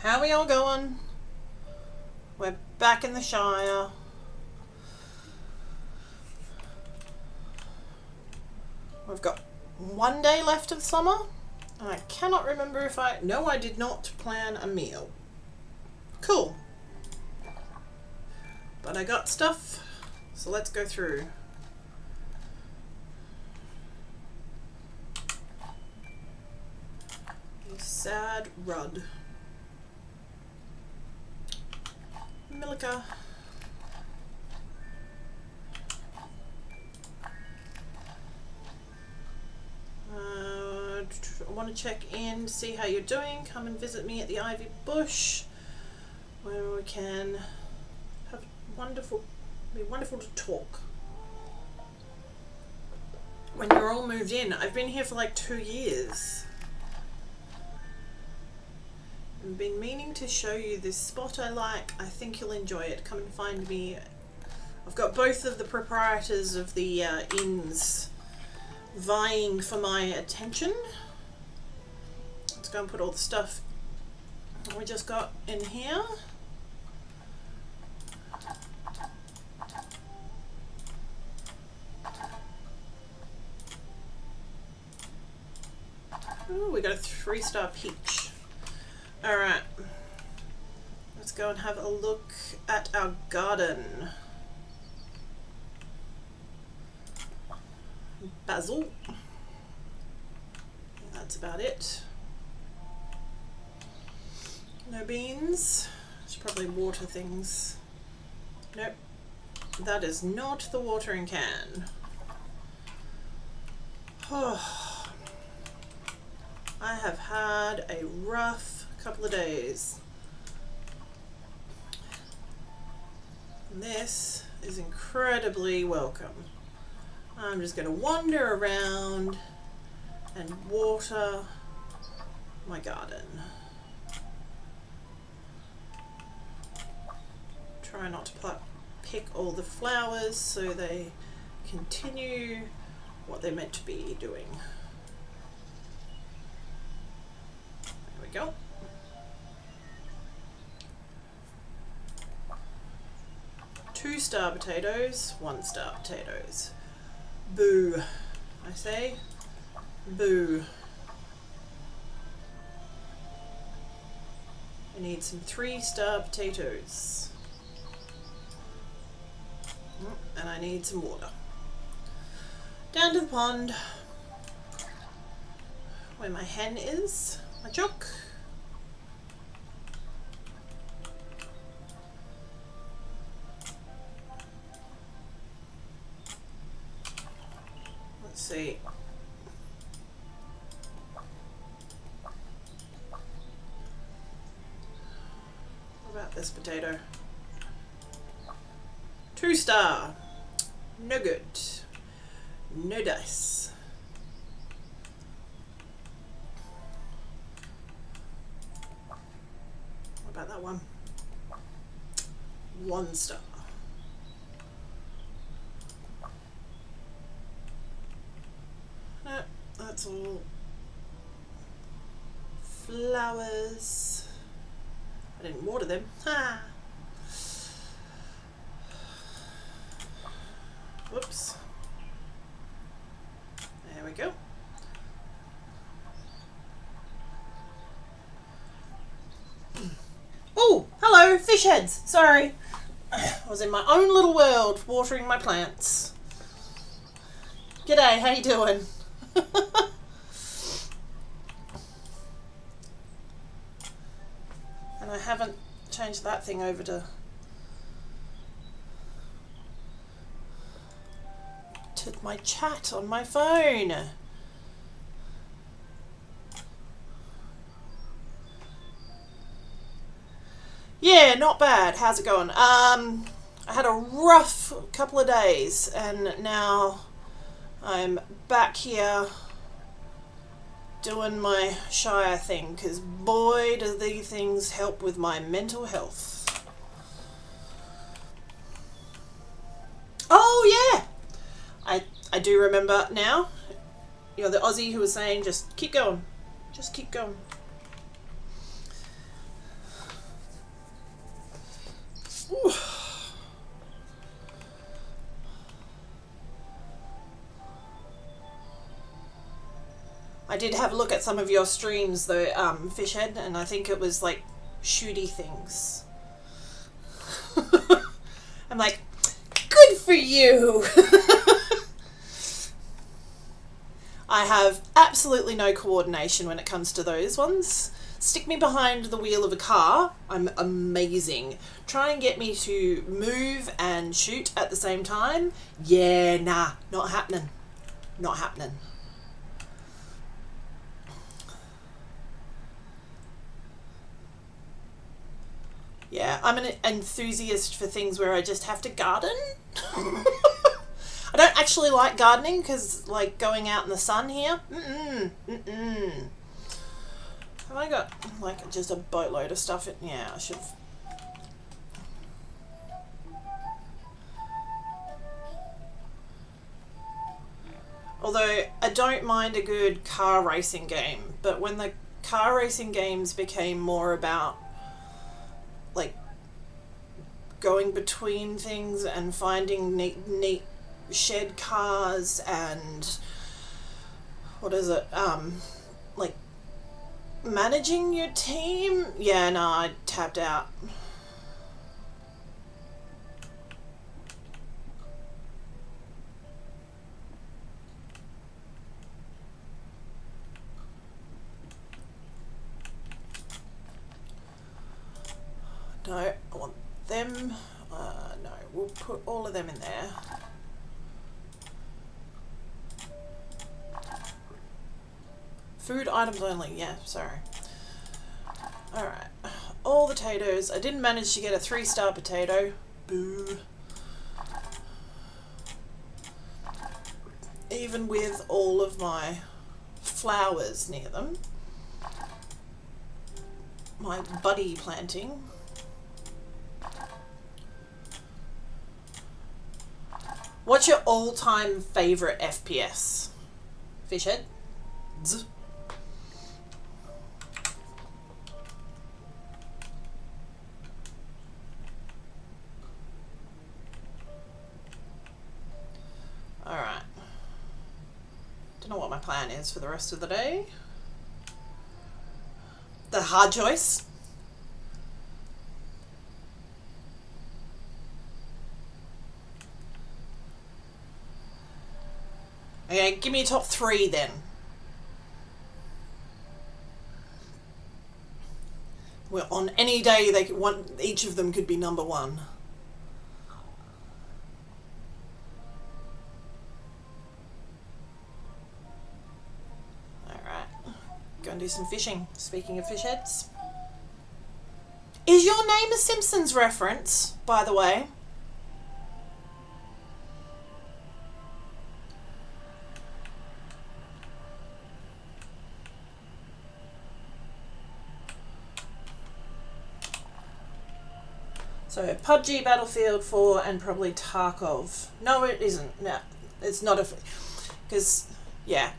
How we all going? We're back in the Shire. We've got 1 day left of summer. And I cannot remember if No, I did not plan a meal. Cool. But I got stuff, so let's go through. You sad Rudd. Milka. I want to check in, see how you're doing. Come and visit me at the Ivy Bush, where we can have be wonderful to talk. When you're all moved in, I've been here for like 2 years. I've been meaning to show you this spot I like. I think you'll enjoy it. Come and find me. I've got both of the proprietors of the inns vying for my attention. Let's go and put all the stuff we just got in here. Ooh, we got a 3-star peach. Alright, let's go and have a look at our garden. Basil. That's about it. No beans. Should probably water things. Nope. That is not the watering can. Oh, I have had a rough couple of days. And this is incredibly welcome. I'm just going to wander around and water my garden. Try not to pick all the flowers so they continue what they're meant to be doing. There we go. Two-star potatoes, 1-star potatoes. Boo, I say. Boo. I need some 3-star potatoes. And I need some water. Down to the pond, where my hen is, my chook. Let's see. What about this potato? 2-star. No good. No dice. What about that one? 1-star. No, that's all flowers. I didn't water them. Ha! Whoops. There we go. Oh, hello, fish heads. Sorry. I was in my own little world watering my plants. G'day, how you doing? And I haven't changed that thing over to my chat on my phone. Yeah, not bad. How's it going? I had a rough couple of days and now I'm back here doing my Shire thing because boy do these things help with my mental health. Oh yeah! I do remember now. You're the Aussie who was saying just keep going. Just keep going. Ooh. I did have a look at some of your streams though, Fishhead, and I think it was like shooty things. I'm like, good for you! I have absolutely no coordination when it comes to those ones. Stick me behind the wheel of a car, I'm amazing. Try and get me to move and shoot at the same time. Yeah, nah, not happening. Not happening. Yeah, I'm an enthusiast for things where I just have to garden. I don't actually like gardening because, like, going out in the sun here. Have I got, like, just a boatload of stuff? Yeah, I should have. Although, I don't mind a good car racing game, but when the car racing games became more about, like, going between things and finding neat shed cars and what is it, like managing your team, yeah, no, I tapped out. No, I want them. No, we'll put all of them in there. Food items only, yeah, sorry. Alright, all the potatoes. I didn't manage to get a 3-star potato. Boo. Even with all of my flowers near them. My buddy planting. What's your all-time favourite FPS? Fishhead? Z. Alright. Don't know what my plan is for the rest of the day. The hard choice. Okay, give me a top 3 then. Well, on any day they want, each of them could be number 1. Alright. Go and do some fishing. Speaking of fish heads. Is your name a Simpsons reference, by the way? So PUBG, Battlefield 4, and probably Tarkov. No, it isn't. No, it's not a... Because, yeah.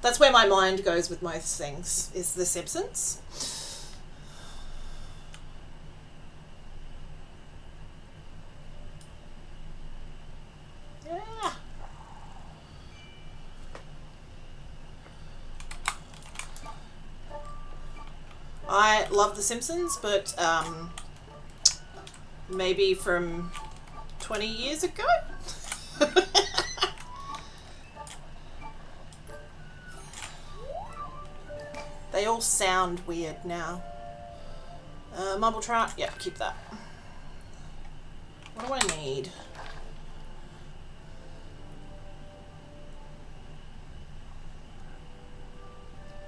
That's where my mind goes with most things, is The Simpsons. Yeah. I love The Simpsons, but... maybe from 20 years ago? They all sound weird now. Mumble trout, yep, keep that. What do I need?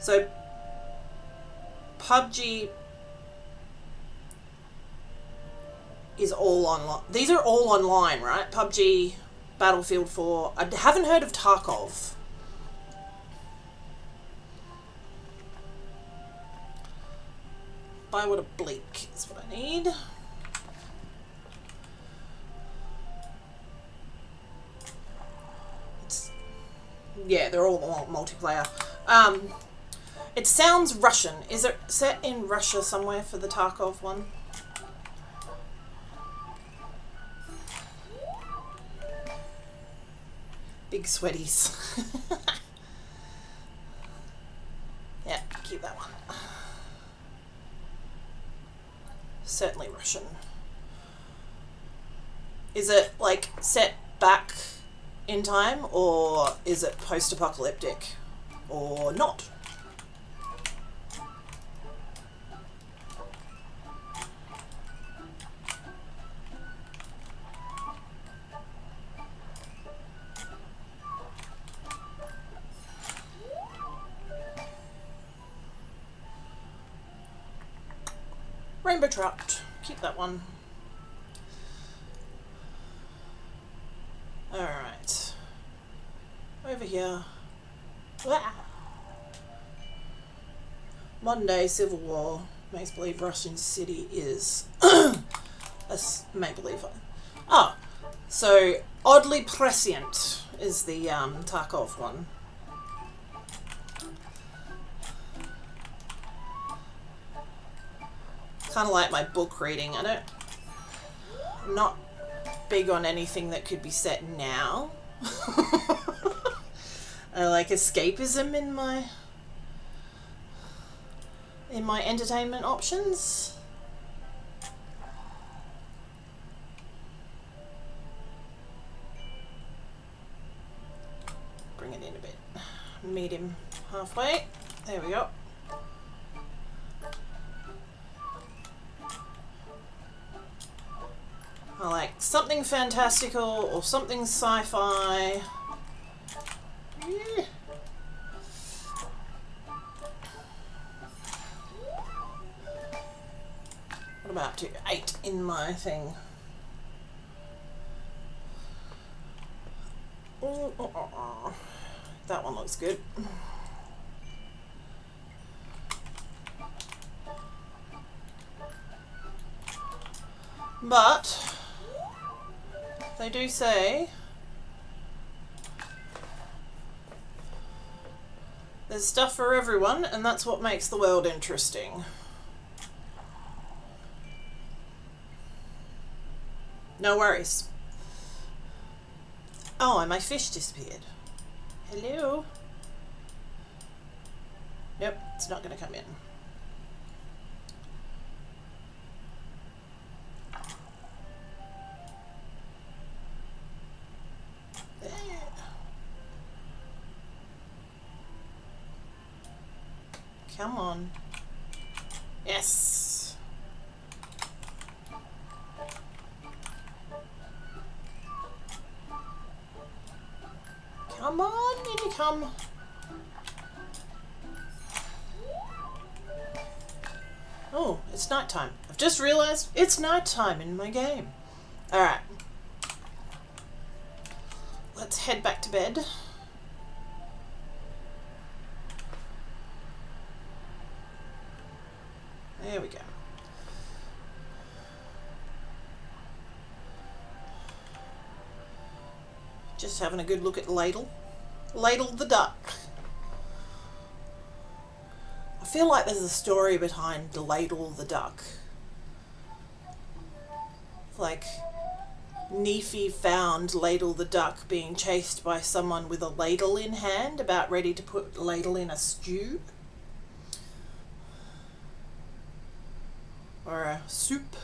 So, PUBG is all online. These are all online, right? PUBG, Battlefield 4. I haven't heard of Tarkov. Bywater Bleak is what I need. Yeah, they're all multiplayer. It sounds Russian. Is it set in Russia somewhere for the Tarkov one? Big sweaties. Yeah, keep that one. Certainly Russian. Is it like set back in time, or is it post-apocalyptic, or not? Rainbow trout. Keep that one. Alright. Over here. Ah. Modern day civil war makes believe Russian city is a make-believe. Oh, so oddly prescient is the Tarkov one. Kind of like my book reading. I'm not big on anything that could be set now. I like escapism in my entertainment options. Bring it in a bit. Meet him halfway. There we go. I like something fantastical or something sci-fi. Yeah. What am I up to? 8 in my thing. That one looks good. But they do say there's stuff for everyone, and that's what makes the world interesting. No worries. Oh, and my fish disappeared. Hello? Nope, it's not going to come in. Come on. Yes. Come on, in you come. Oh, it's nighttime. I've just realised it's nighttime in my game. Alright. Let's head back to bed. There we go. Just having a good look at Ladle. Ladle the duck. I feel like there's a story behind Ladle the duck. Like, Nephi found Ladle the duck being chased by someone with a ladle in hand, about ready to put Ladle in a stew. Or a soup,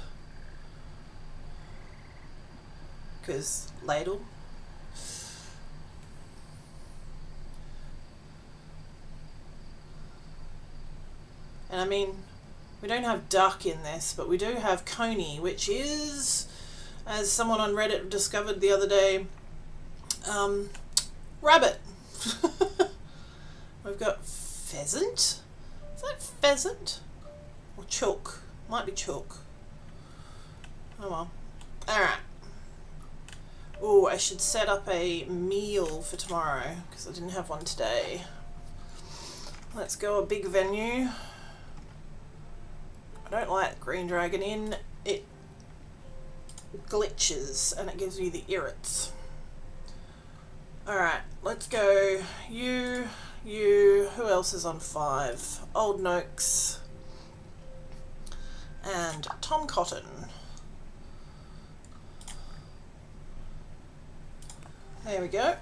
because ladle. And I mean, we don't have duck in this, but we do have coney, which is, as someone on Reddit discovered the other day, rabbit. We've got pheasant. Is that pheasant? Or chook? Might be chalk. Oh well. Alright. Oh, I should set up a meal for tomorrow, because I didn't have one today. Let's go a big venue. I don't like Green Dragon Inn. It glitches and it gives me the irrits. Alright, let's go. You, who else is on 5? Old Noakes. And Tom Cotton. There we go.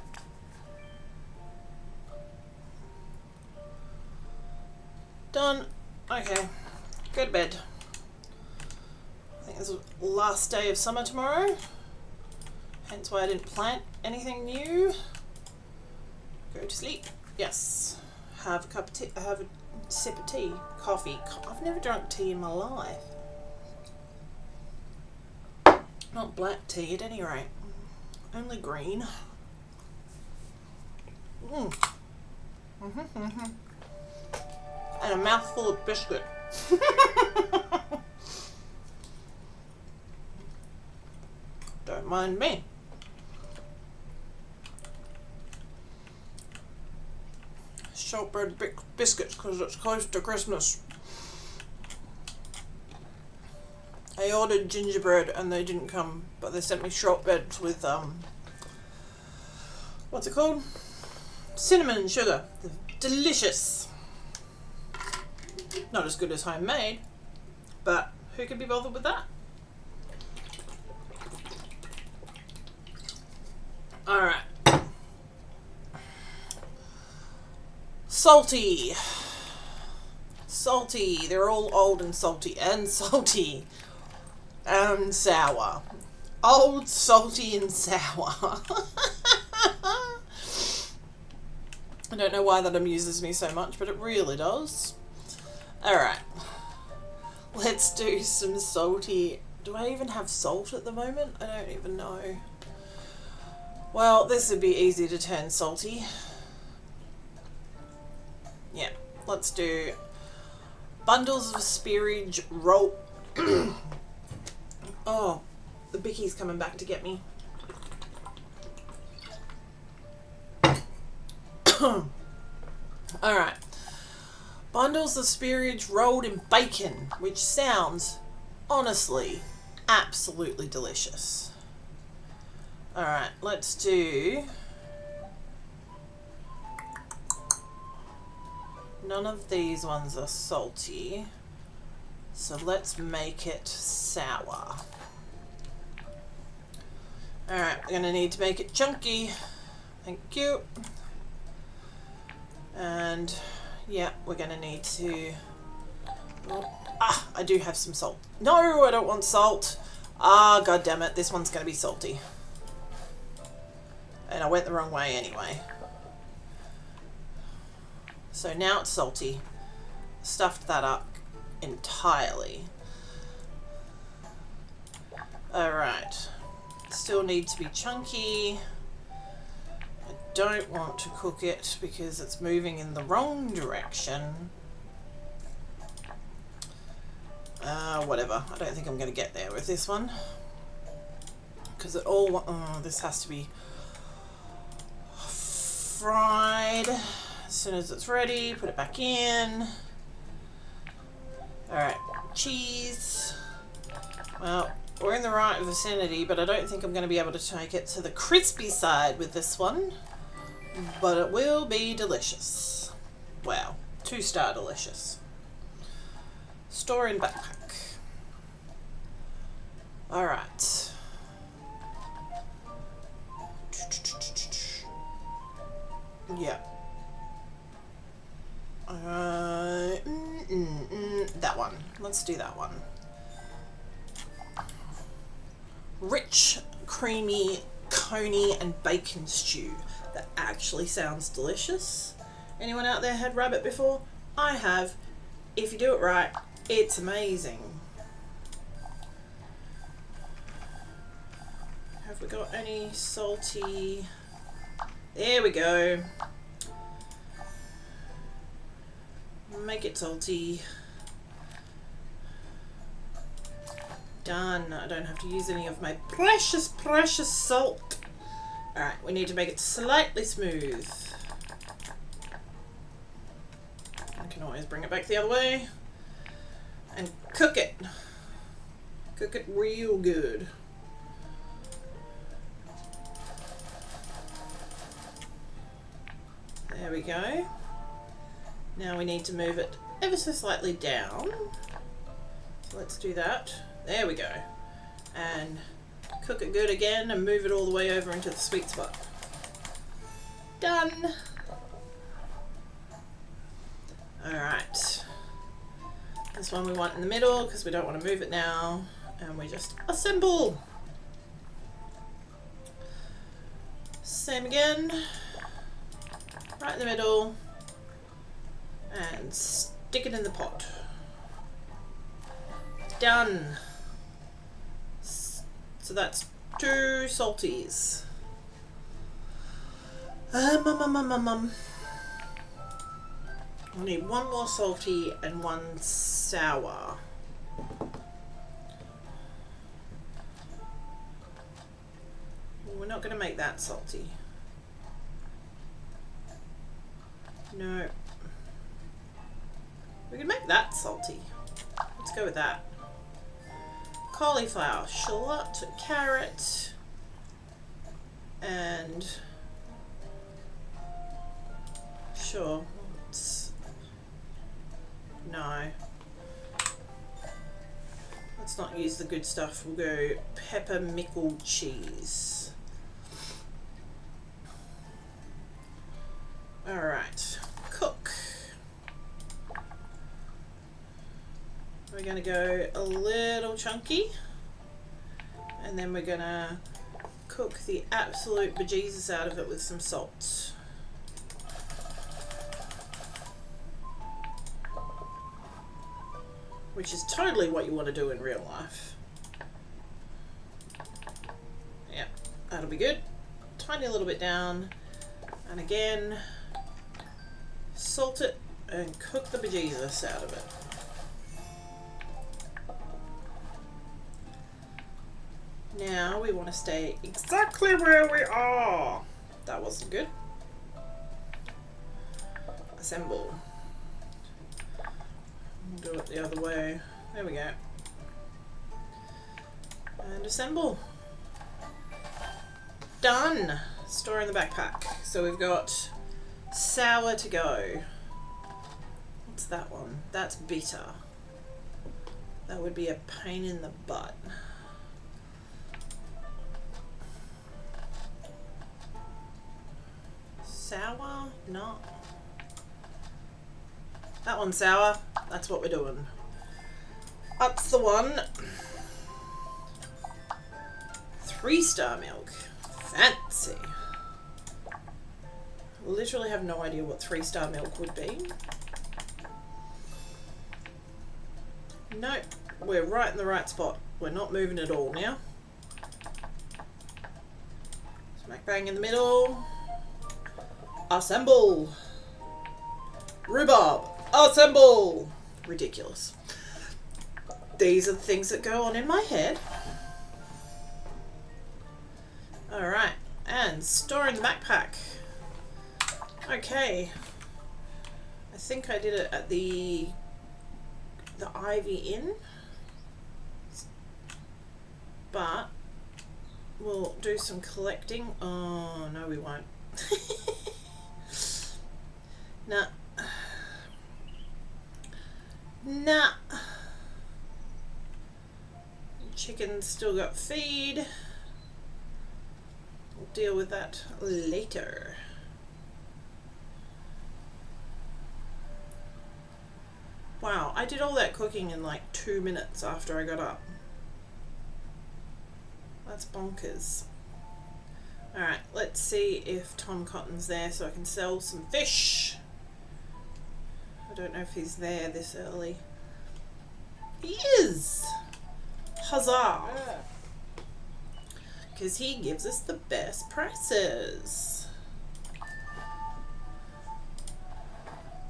Done. Okay. Go to bed. I think it's the last day of summer tomorrow. Hence why I didn't plant anything new. Go to sleep. Yes. Have a cup of tea. Have a sip of tea. Coffee. I've never drunk tea in my life. Not black tea at any rate. Only green. And a mouthful of biscuit. Don't mind me. Shortbread biscuits because it's close to Christmas. I ordered gingerbread and they didn't come, but they sent me shortbreads with what's it called? Cinnamon and sugar. They're delicious. Not as good as homemade, but who could be bothered with that? Alright. Salty. Salty. They're all old and salty. And salty. And sour. Old, salty, and sour. I don't know why that amuses me so much, but it really does. Alright. Let's do some salty. Do I even have salt at the moment? I don't even know. Well, this would be easy to turn salty. Yeah, let's do bundles of spearage roll. Oh, the Bicky's coming back to get me. Alright. Bundles of spearage rolled in bacon, which sounds, honestly, absolutely delicious. Alright, let's do... None of these ones are salty, so let's make it sour. Alright, we're going to need to make it chunky. Thank you. And yeah, we're going to need to... I do have some salt. No, I don't want salt. God damn it, this one's going to be salty. And I went the wrong way anyway. So now it's salty. Stuffed that up entirely. Alright. Still need to be chunky. I don't want to cook it because it's moving in the wrong direction. Whatever. I don't think I'm going to get there with this one. Because it all... this has to be fried. As soon as it's ready, put it back in. Alright, cheese. Well, we're in the right vicinity, but I don't think I'm going to be able to take it to the crispy side with this one. But it will be delicious. Wow, 2-star delicious. Store in backpack. Alright. Yeah. That one. Let's do that one. Rich, creamy, coney and bacon stew. That actually sounds delicious. Anyone out there had rabbit before? I have. If you do it right, it's amazing. Have we got any salty? There we go. Make it salty. Done. I don't have to use any of my precious, precious salt. Alright, we need to make it slightly smooth. I can always bring it back the other way. And cook it. Cook it real good. There we go. Now we need to move it ever so slightly down. So let's do that. There we go. And cook it good again and move it all the way over into the sweet spot. Done. Alright. This one we want in the middle because we don't want to move it now. And we just assemble. Same again. Right in the middle. And stick it in the pot. Done. So that's 2 salties. I need 1 more salty and 1 sour. We're not going to make that salty. No. We can make that salty. Let's go with that. Cauliflower, shallot, carrot, and sure. No. Let's not use the good stuff. We'll go peppermickled cheese. Alright. Cook. We're going to go a little chunky. And then we're going to cook the absolute bejesus out of it with some salt. Which is totally what you want to do in real life. Yeah, that'll be good. Tiny little bit down. And again, salt it and cook the bejesus out of it. Now we want to stay exactly where we are. That wasn't good. Assemble. Do it the other way. There we go. And assemble. Done. Store in the backpack. So we've got sour to go. What's that one? That's bitter. That would be a pain in the butt. Sour? No. That one's sour. That's what we're doing. Up's the one. 3-star milk. Fancy. Literally have no idea what 3-star milk would be. Nope. We're right in the right spot. We're not moving at all now. Smack bang in the middle. Assemble. Rhubarb. Assemble! Ridiculous. These are the things that go on in my head. Alright, and store in the backpack. Okay. I think I did it at the Ivy Inn. But we'll do some collecting. Oh, no we won't. Nah. Nah. Chicken's still got feed. We'll deal with that later. Wow, I did all that cooking in like 2 minutes after I got up. That's bonkers. Alright, let's see if Tom Cotton's there so I can sell some fish. I don't know if he's there this early. He is! Huzzah! Because he gives us the best prices.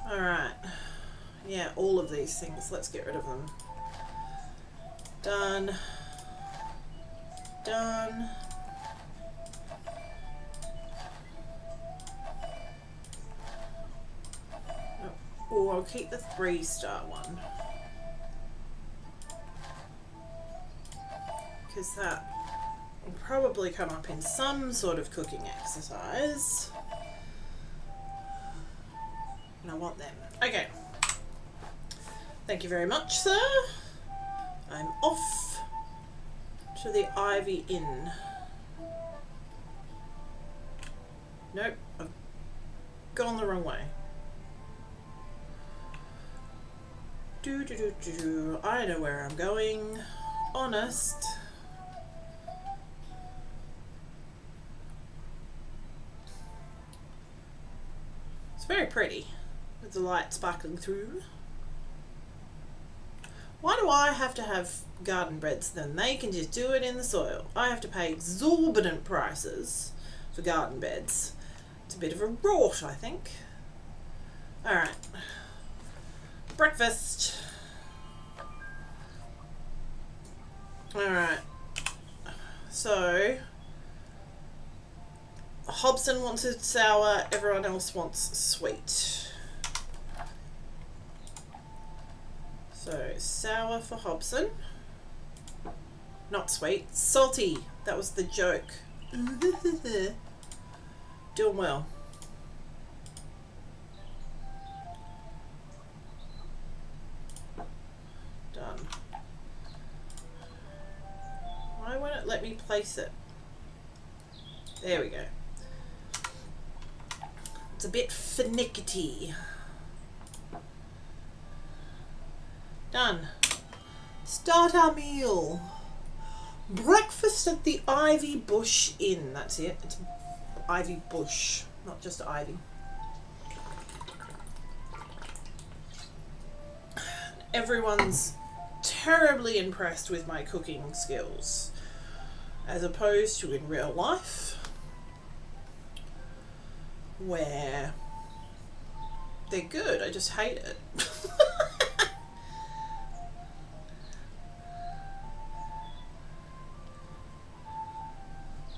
Alright. Yeah, all of these things. Let's get rid of them. Done. Done. Oh, I'll keep the 3-star one. Because that will probably come up in some sort of cooking exercise. And I want them. Okay. Thank you very much, sir. I'm off to the Ivy Inn. Nope, I've gone the wrong way. I know where I'm going. Honest. It's very pretty with the light sparkling through. Why do I have to have garden beds then? They can just do it in the soil. I have to pay exorbitant prices for garden beds. It's a bit of a rort, I think. Alright. Breakfast. Alright. So, Hobson wants it sour, everyone else wants sweet. So, sour for Hobson. Not sweet, salty. That was the joke. Doing well. Done. Why won't it let me place it? There we go. It's a bit finicky. Done. Start our meal. Breakfast at the Ivy Bush Inn. That's it. It's Ivy Bush, not just Ivy. Everyone's terribly impressed with my cooking skills, as opposed to in real life, where they're good. I just hate it.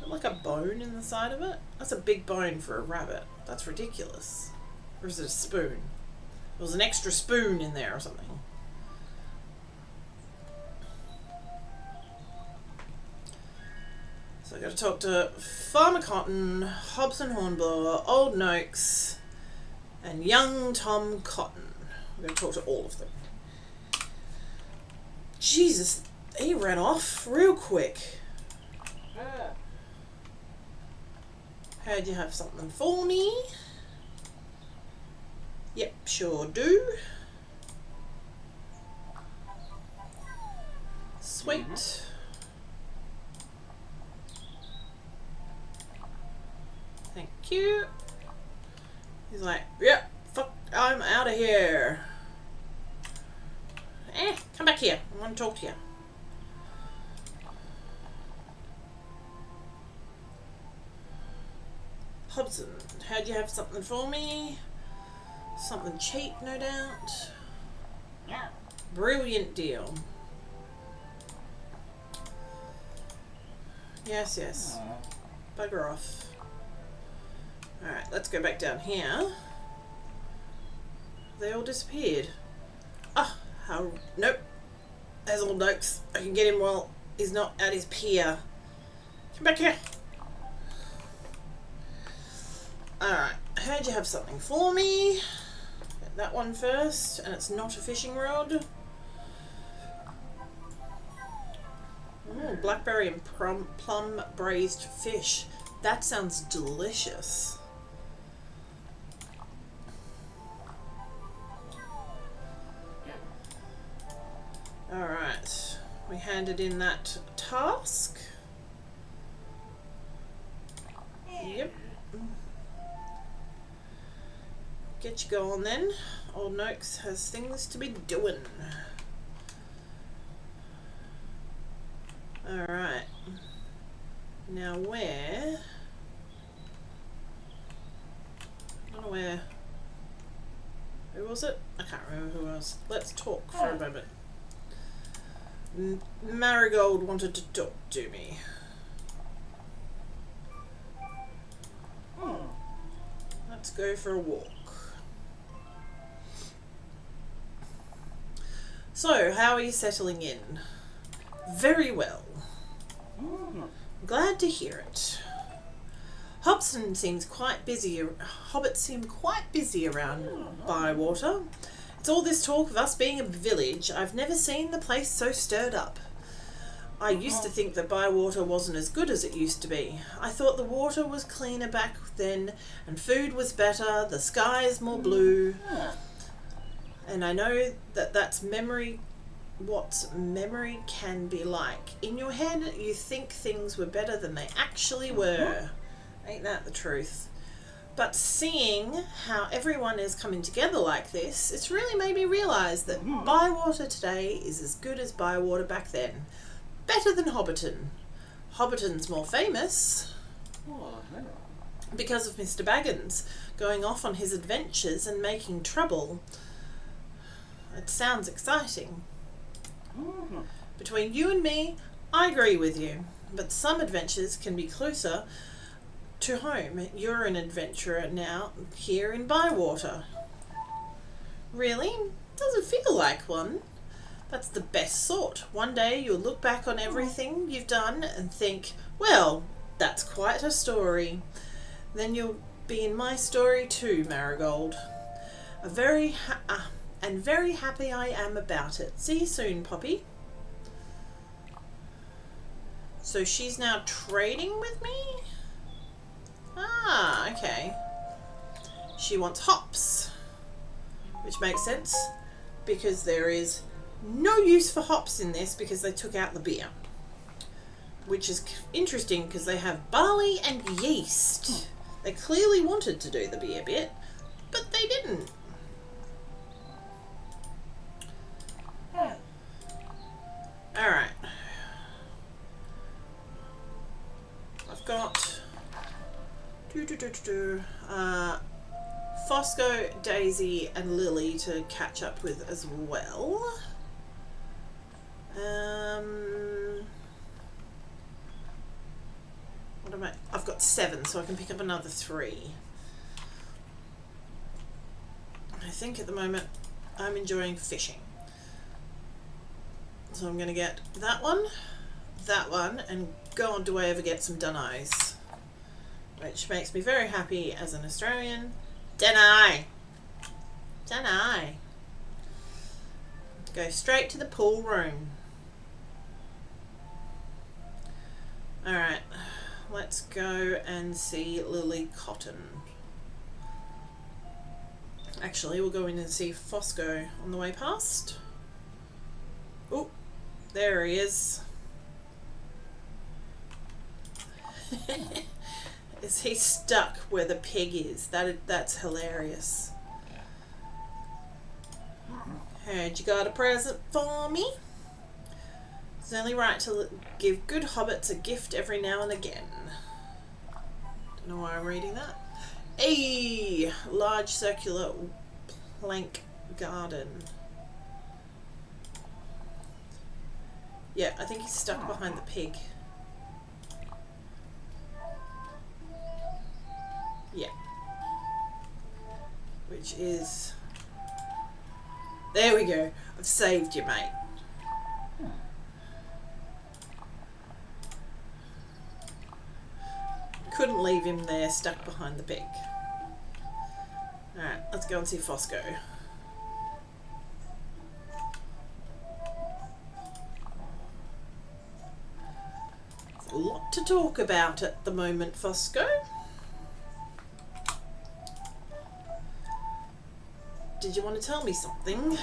Like a bone in the side of it? That's a big bone for a rabbit. That's ridiculous. Or is it a spoon? There was an extra spoon in there or something. So I gotta talk to Farmer Cotton, Hobson Hornblower, Old Noakes, and young Tom Cotton. I'm gonna talk to all of them. Jesus, he ran off real quick. Heard you have something for me. Yep, sure do. Sweet. Thank you. He's like, yep, fuck, I'm out of here. Come back here. I want to talk to you. Hobson, how'd you have something for me? Something cheap, no doubt. Yeah. Brilliant deal. Yes, yes. Bugger off. Alright, let's go back down here. They all disappeared. Ah, how... Nope. There's Old Noakes. I can get him while he's not at his pier. Come back here. Alright, heard you have something for me. Get that one first, and it's not a fishing rod. Ooh, blackberry and plum braised fish. That sounds delicious. Alright, we handed in that task. Yep. Get you going then. Old Noakes has things to be doing. Alright. Now where? I don't know where. Who was it? I can't remember who else. Let's talk for a moment. Marigold wanted to talk to me. Let's go for a walk. So, how are you settling in? Very well. Glad to hear it. Hobson seems quite busy. Hobbits seem quite busy around Bywater. It's all this talk of us being a village. I've never seen the place so stirred up. I used to think that Bywater wasn't as good as it used to be. I thought the water was cleaner back then, and food was better, the skies more blue. And I know that that's memory, what memory can be like. In your head, you think things were better than they actually were. Ain't that the truth? But seeing how everyone is coming together like this, it's really made me realise that Bywater today is as good as Bywater back then. Better than Hobbiton. Hobbiton's more famous because of Mr. Baggins going off on his adventures and making trouble. It sounds exciting. Between you and me, I agree with you, but some adventures can be closer to home. You're an adventurer now here in Bywater. Really? Doesn't feel like one. That's the best sort. One day you'll look back on everything you've done and think, well, that's quite a story. Then you'll be in my story too, Marigold. Very happy I am about it. See you soon, Poppy. So she's now trading with me? Ah, okay. She wants hops, which makes sense because there is no use for hops in this because they took out the beer, which is interesting because they have barley and yeast. They clearly wanted to do the beer bit, but they didn't. Alright. I've got Fosco, Daisy and Lily to catch up with as well. What am I? I've got 7, so I can pick up another 3. I think at the moment I'm enjoying fishing. So I'm going to get that one, and go on to ever get some Dunnos, which makes me very happy as an Australian. Dunno. Go straight to the pool room. Alright, let's go and see Lily Cotton. Actually, we'll go in and see Fosco on the way past. Oh, there he is. Is he stuck where the pig is? That's hilarious. Heard you got a present for me? It's only right to give good hobbits a gift every now and again. Don't know why I'm reading that. A large circular plank garden. Yeah, I think he's stuck behind the pig. Yeah. Which is... There we go. I've saved you, mate. Couldn't leave him there stuck behind the pig. Alright, let's go and see Fosco. There's a lot to talk about at the moment, Fosco. Did you want to tell me something?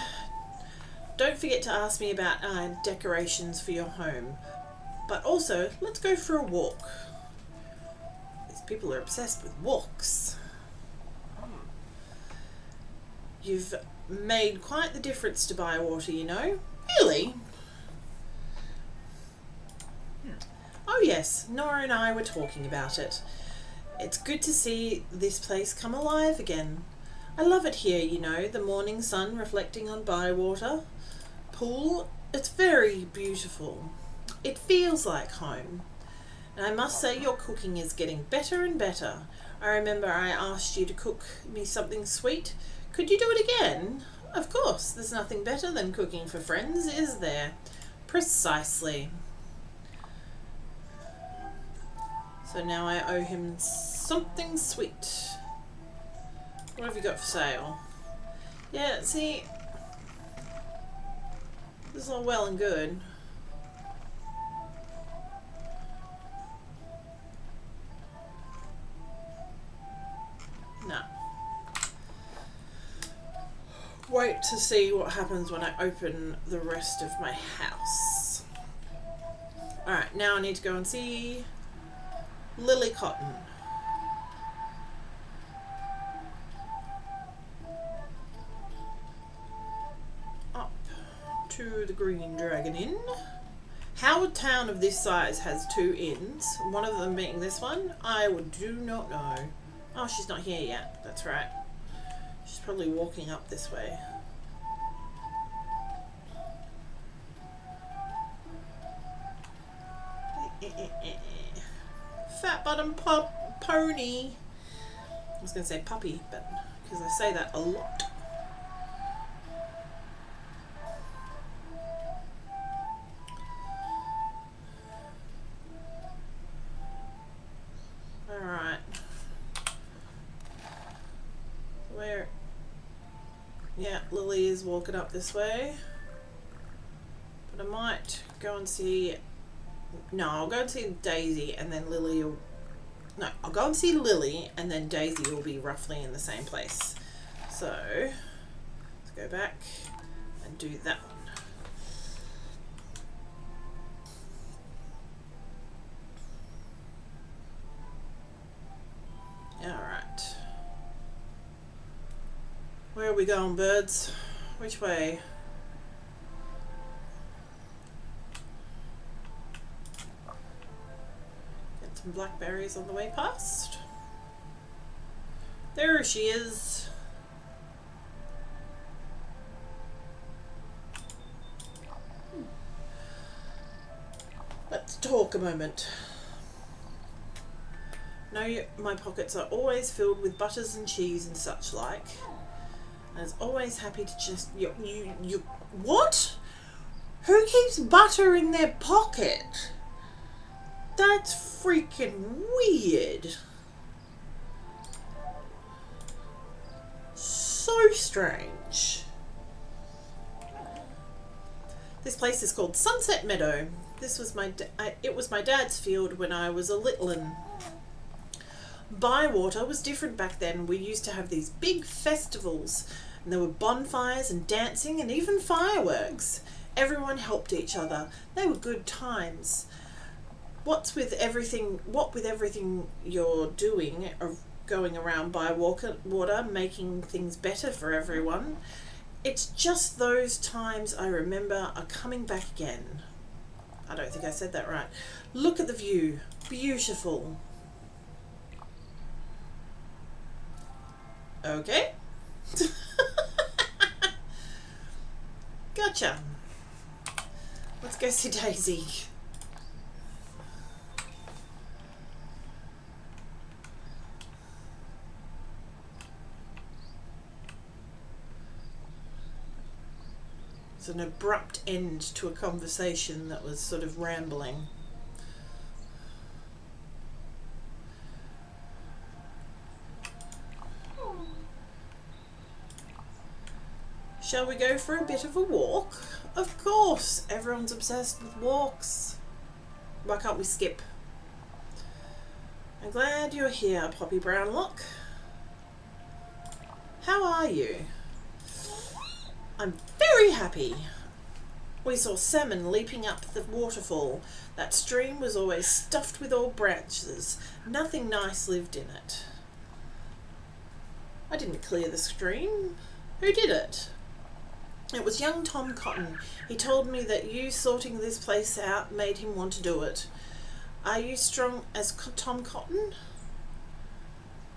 Don't forget to ask me about decorations for your home. But also, let's go for a walk. These people are obsessed with walks. You've made quite the difference to Bywater, you know. Really? Oh yes, Nora and I were talking about it. It's good to see this place come alive again. I love it here, you know, the morning sun reflecting on Bywater. Pool, it's very beautiful. It feels like home. And I must say your cooking is getting better and better. I remember I asked you to cook me something sweet. Could you do it again? Of course, there's nothing better than cooking for friends, is there? Precisely. So now I owe him something sweet. What have you got for sale? Yeah, see, this is all well and good. No. Won't to see what happens when I open the rest of my house. Alright, now I need to go and see Lily Cotton. Up to the Green Dragon Inn. How a town of this size has 2 inns, one of them being this one, I do not know. Oh, she's not here yet. That's right. She's probably walking up this way. Fat bottom pony. I was going to say puppy, but because I say that a lot. Alright. Where? Yeah, Lily is walking up this way. But I might go and see... No, I'll go and see Daisy and then Lily will... No, I'll go and see Lily and then Daisy will be roughly in the same place. So, let's go back and do that one. Alright. Where are we going, birds? Which way? Get some blackberries on the way past. There she is. Let's talk a moment. No, my pockets are always filled with butters and cheese and such like. And is always happy to just... You... What? Who keeps butter in their pocket? That's freaking weird. So strange. This place is called Sunset Meadow. This was it was my dad's field when I was a littlin'. Bywater was different back then. We used to have these big festivals and there were bonfires and dancing and even fireworks. Everyone helped each other. They were good times. What with everything you're doing of going around Bywater, making things better for everyone, it's just those times I remember are coming back again. I don't think I said that right. Look at the view. Beautiful. Okay. Gotcha. Let's go see Daisy. It's an abrupt end to a conversation that was sort of rambling. Shall we go for a bit of a walk? Of course, everyone's obsessed with walks. Why can't we skip? I'm glad you're here, Poppy Brownlock. How are you? I'm very happy. We saw salmon leaping up the waterfall. That stream was always stuffed with old branches. Nothing nice lived in it. I didn't clear the stream. Who did it? It was young Tom Cotton. He told me that you sorting this place out made him want to do it. Are you strong as Tom Cotton?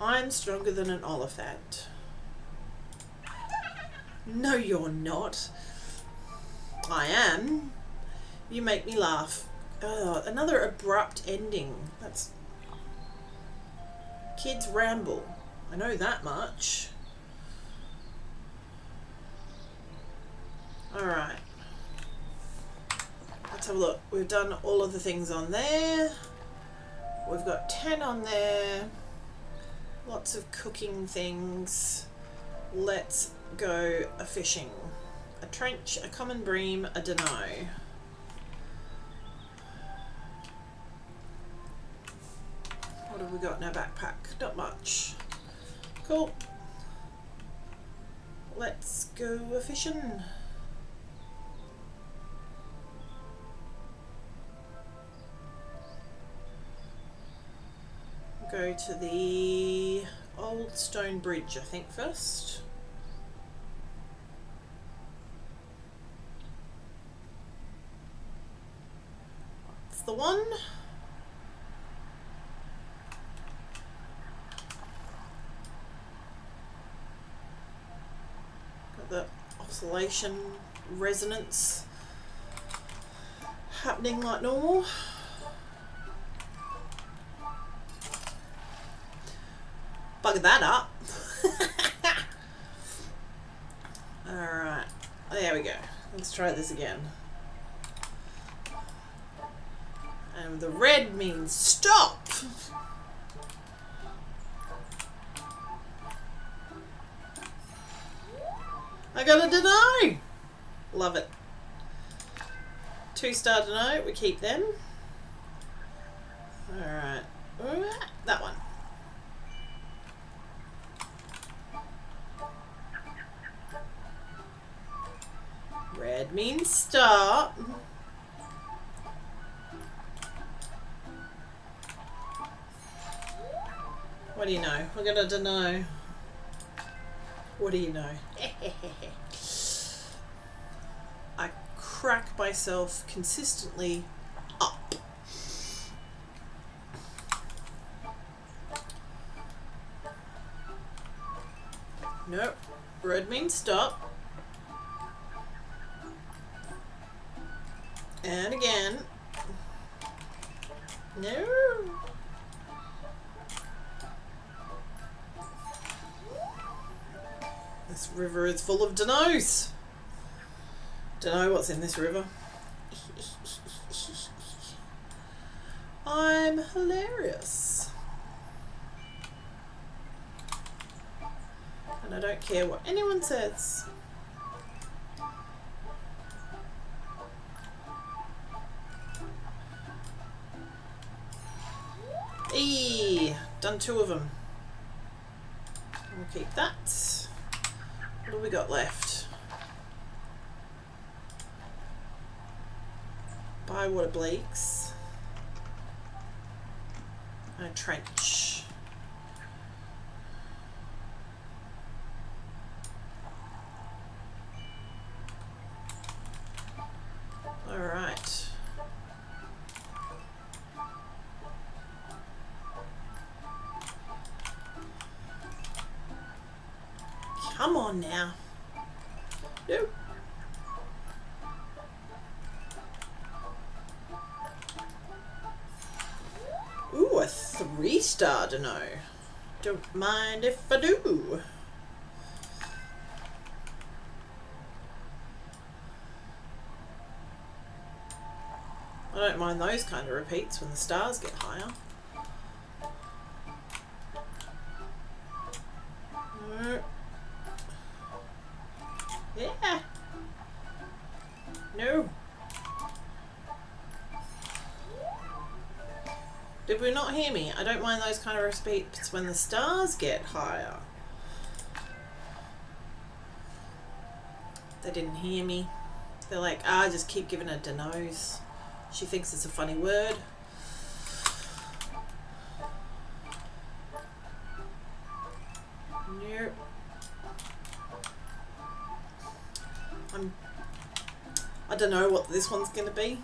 I'm stronger than an Oliphant. No, you're not. I am. You make me laugh. Oh, another abrupt ending. That's... Kids ramble. I know that much. Alright. Let's have a look. We've done all of the things on there. We've got 10 on there. Lots of cooking things. Let's go a-fishing. A trench, a common bream, a dunno. What have we got in our backpack? Not much. Cool. Let's go a-fishing. Go to the old stone bridge, I think, first. That's the one. Got the oscillation resonance happening like normal. Bugger that up. Alright, there we go. Let's try this again. And the red means stop. I got a deny. Love it. 2-star deny, we keep them. Alright, that one. Red means stop. What do you know? We're gonna deny. What do you know? I crack myself consistently up. Nope. Red means stop. And again. No. This river is full of dunnos. Don't know what's in this river. I'm hilarious. And I don't care what anyone says. Eee, done 2 of them. We'll keep that. What do we got left? Bywater Bleaks. And a trench. Alright. Come on now. Nope. Ooh, a 3-star to know. Don't mind if I do. I don't mind those kind of repeats when the stars get higher. Yeah. No. Did we not hear me? I don't mind those kind of repeats when the stars get higher. They didn't hear me. They're like, just keep giving her denos. She thinks it's a funny word. Nope. I don't know what this one's going to be.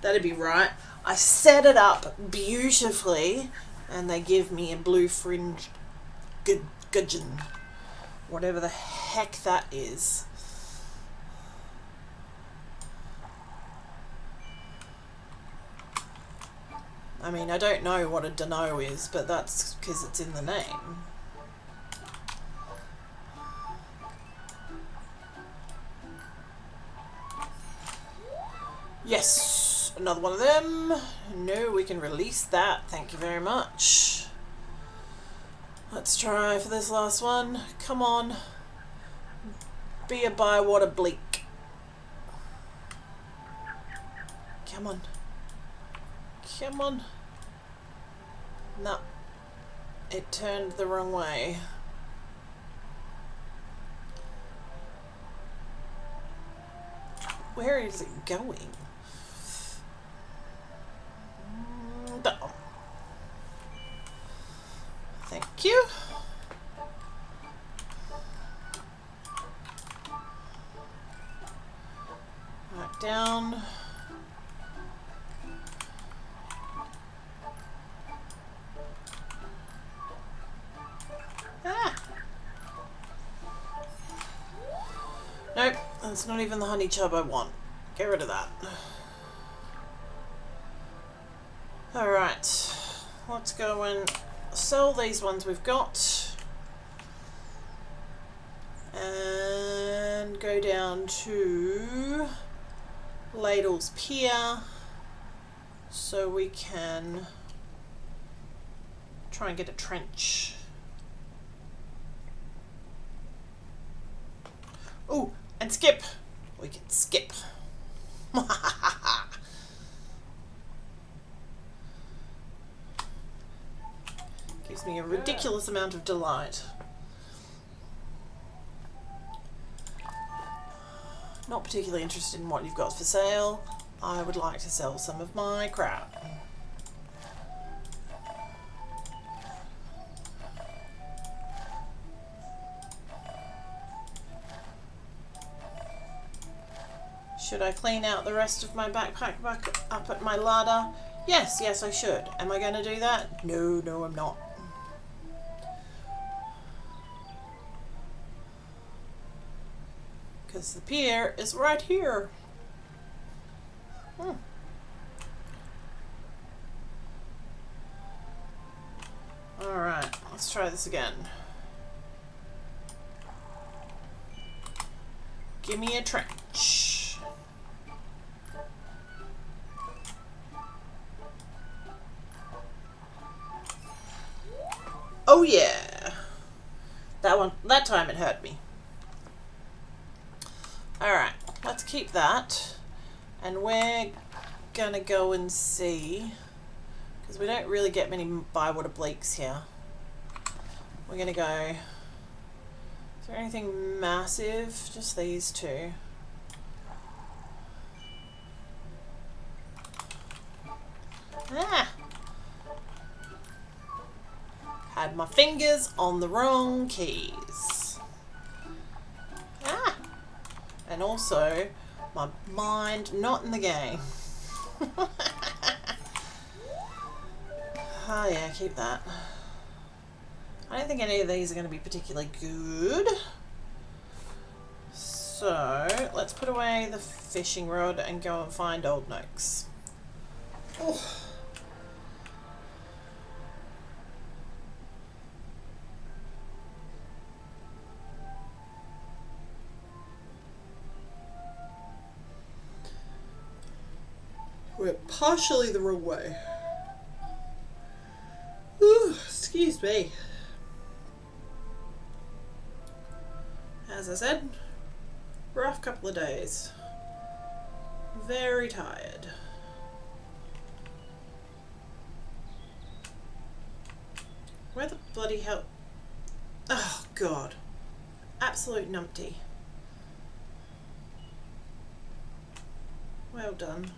That'd be right. I set it up beautifully and they give me a blue fringed gudgeon. Whatever the heck that is. I mean, I don't know what a dunno is, but that's because it's in the name. Yes, another one of them. No, we can release that. Thank you very much. Let's try for this last one. Come on. Be a Bywater Bleak. Come on. Come on. No. It turned the wrong way. Where is it going? Oh. Thank you. Right, down. Ah! Nope, that's not even the honey chub I want. Get rid of that. Alright, let's go and sell these ones we've got. And go down to Ladle's Pier so we can try and get a trench. Oh, and skip. We can skip. Gives me a ridiculous amount of delight. Not particularly interested in what you've got for sale. I would like to sell some of my crap. Should I clean out the rest of my backpack back up at my larder? Yes, I should. Am I going to do that? No, I'm not. Because the pier is right here. Alright, let's try this again. Give me a trench. Oh yeah! That time it hurt me. Alright, let's keep that. And we're gonna go and see, because we don't really get many bywater bleaks here. We're gonna go, is there anything massive? Just these two. Ah! Had my fingers on the wrong keys. Ah! And also, my mind not in the game. Oh yeah, keep that. I don't think any of these are going to be particularly good. So, let's put away the fishing rod and go and find old Noakes. Oh. We're partially the wrong way. Ooh, excuse me. As I said, rough couple of days. Very tired. Where the bloody hell? Oh God. Absolute numpty. Well done.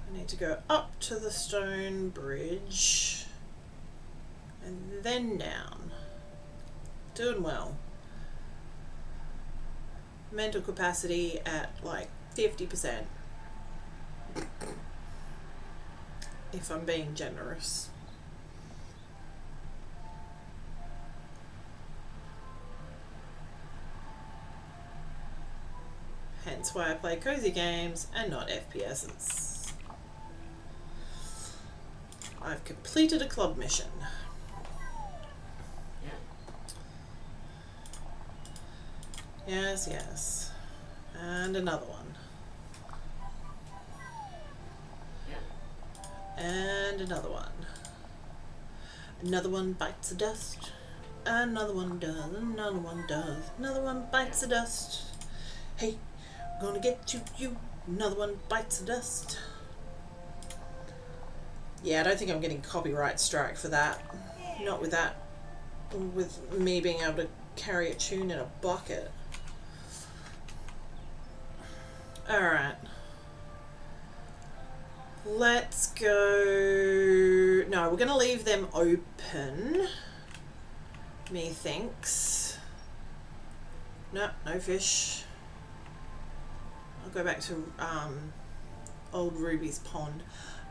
I need to go up to the stone bridge and then down. Doing well. Mental capacity at like 50%, if I'm being generous. Hence why I play cozy games and not FPSs. I've completed a club mission. Yes. And another one. And another one. Another one bites the dust. Another one does. Another one does. Another one bites the dust. Hey, I'm gonna get you. Another one bites the dust. Yeah, I don't think I'm getting copyright strike for that. Not with that, with me being able to carry a tune in a bucket. Alright. Let's go... No, we're going to leave them open. Methinks. No, no fish. I'll go back to old Ruby's pond.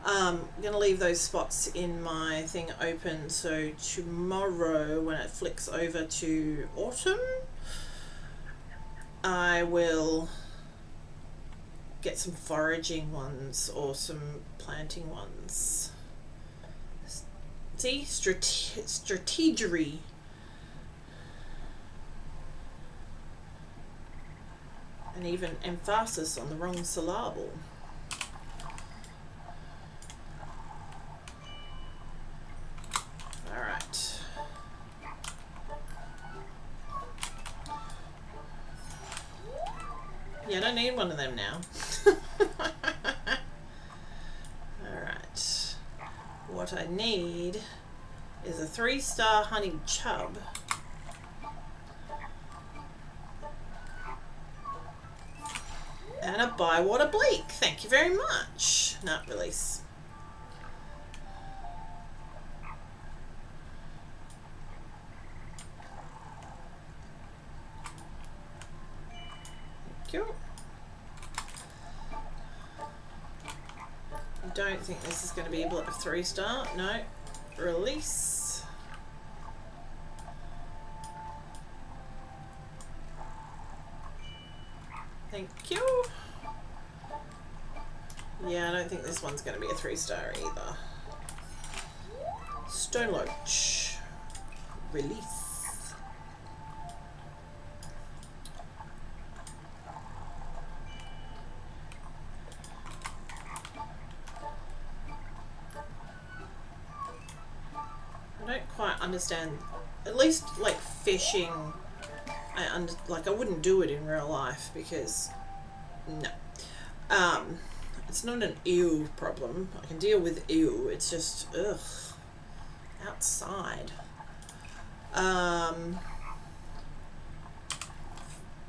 I'm going to leave those spots in my thing open, so tomorrow when it flicks over to autumn, I will get some foraging ones or some planting ones. See? Strategery. And even emphasis on the wrong syllable. Alright. Yeah, I don't need one of them now. Alright. What I need is a 3-star honey chub. And a bywater bleak. Thank you very much. Not release. Thank you. I don't think this is going to be able to 3-star. No. Release. Thank you. Yeah, I don't think this one's going to be a 3-star either. Stone Loach. Release. I don't quite understand, at least like fishing, I wouldn't do it in real life because no. It's not an ew problem. I can deal with ew. It's just ugh. Outside.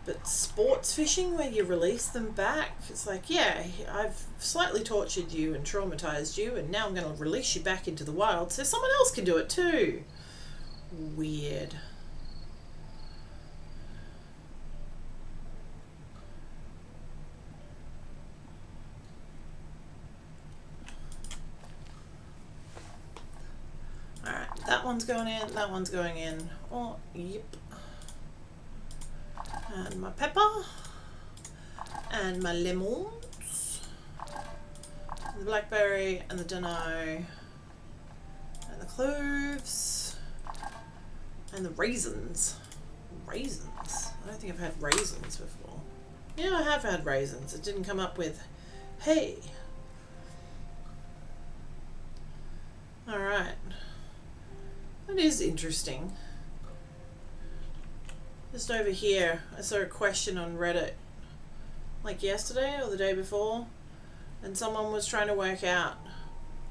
But sports fishing where you release them back, it's like, yeah, I've slightly tortured you and traumatized you and now I'm going to release you back into the wild so someone else can do it too. Weird. That one's going in, that one's going in. Oh, yep. And my pepper. And my lemons. And the blackberry and the dunno. And the cloves. And the raisins. Raisins? I don't think I've had raisins before. Yeah, I have had raisins. It didn't come up with, hey. Alright. That is interesting. Just over here, I saw a question on Reddit, like yesterday or the day before, and someone was trying to work out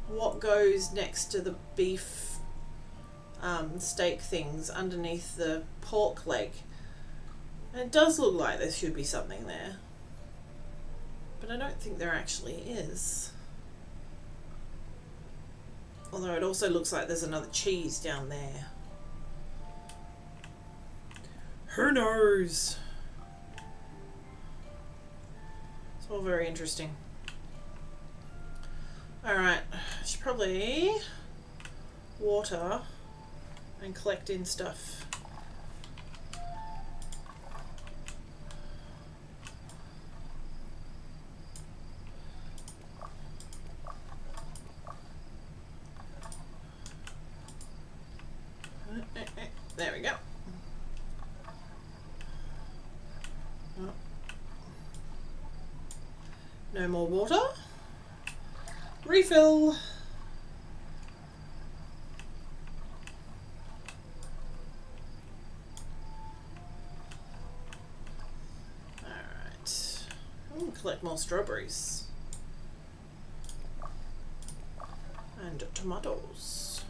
what goes next to the beef steak things underneath the pork leg. And it does look like there should be something there, but I don't think there actually is. Although it also looks like there's another cheese down there. Who knows? It's all very interesting. Alright, should probably water and collect in stuff. There we go. Oh. No more water. Refill. Alright. Collect more strawberries. And tomatoes.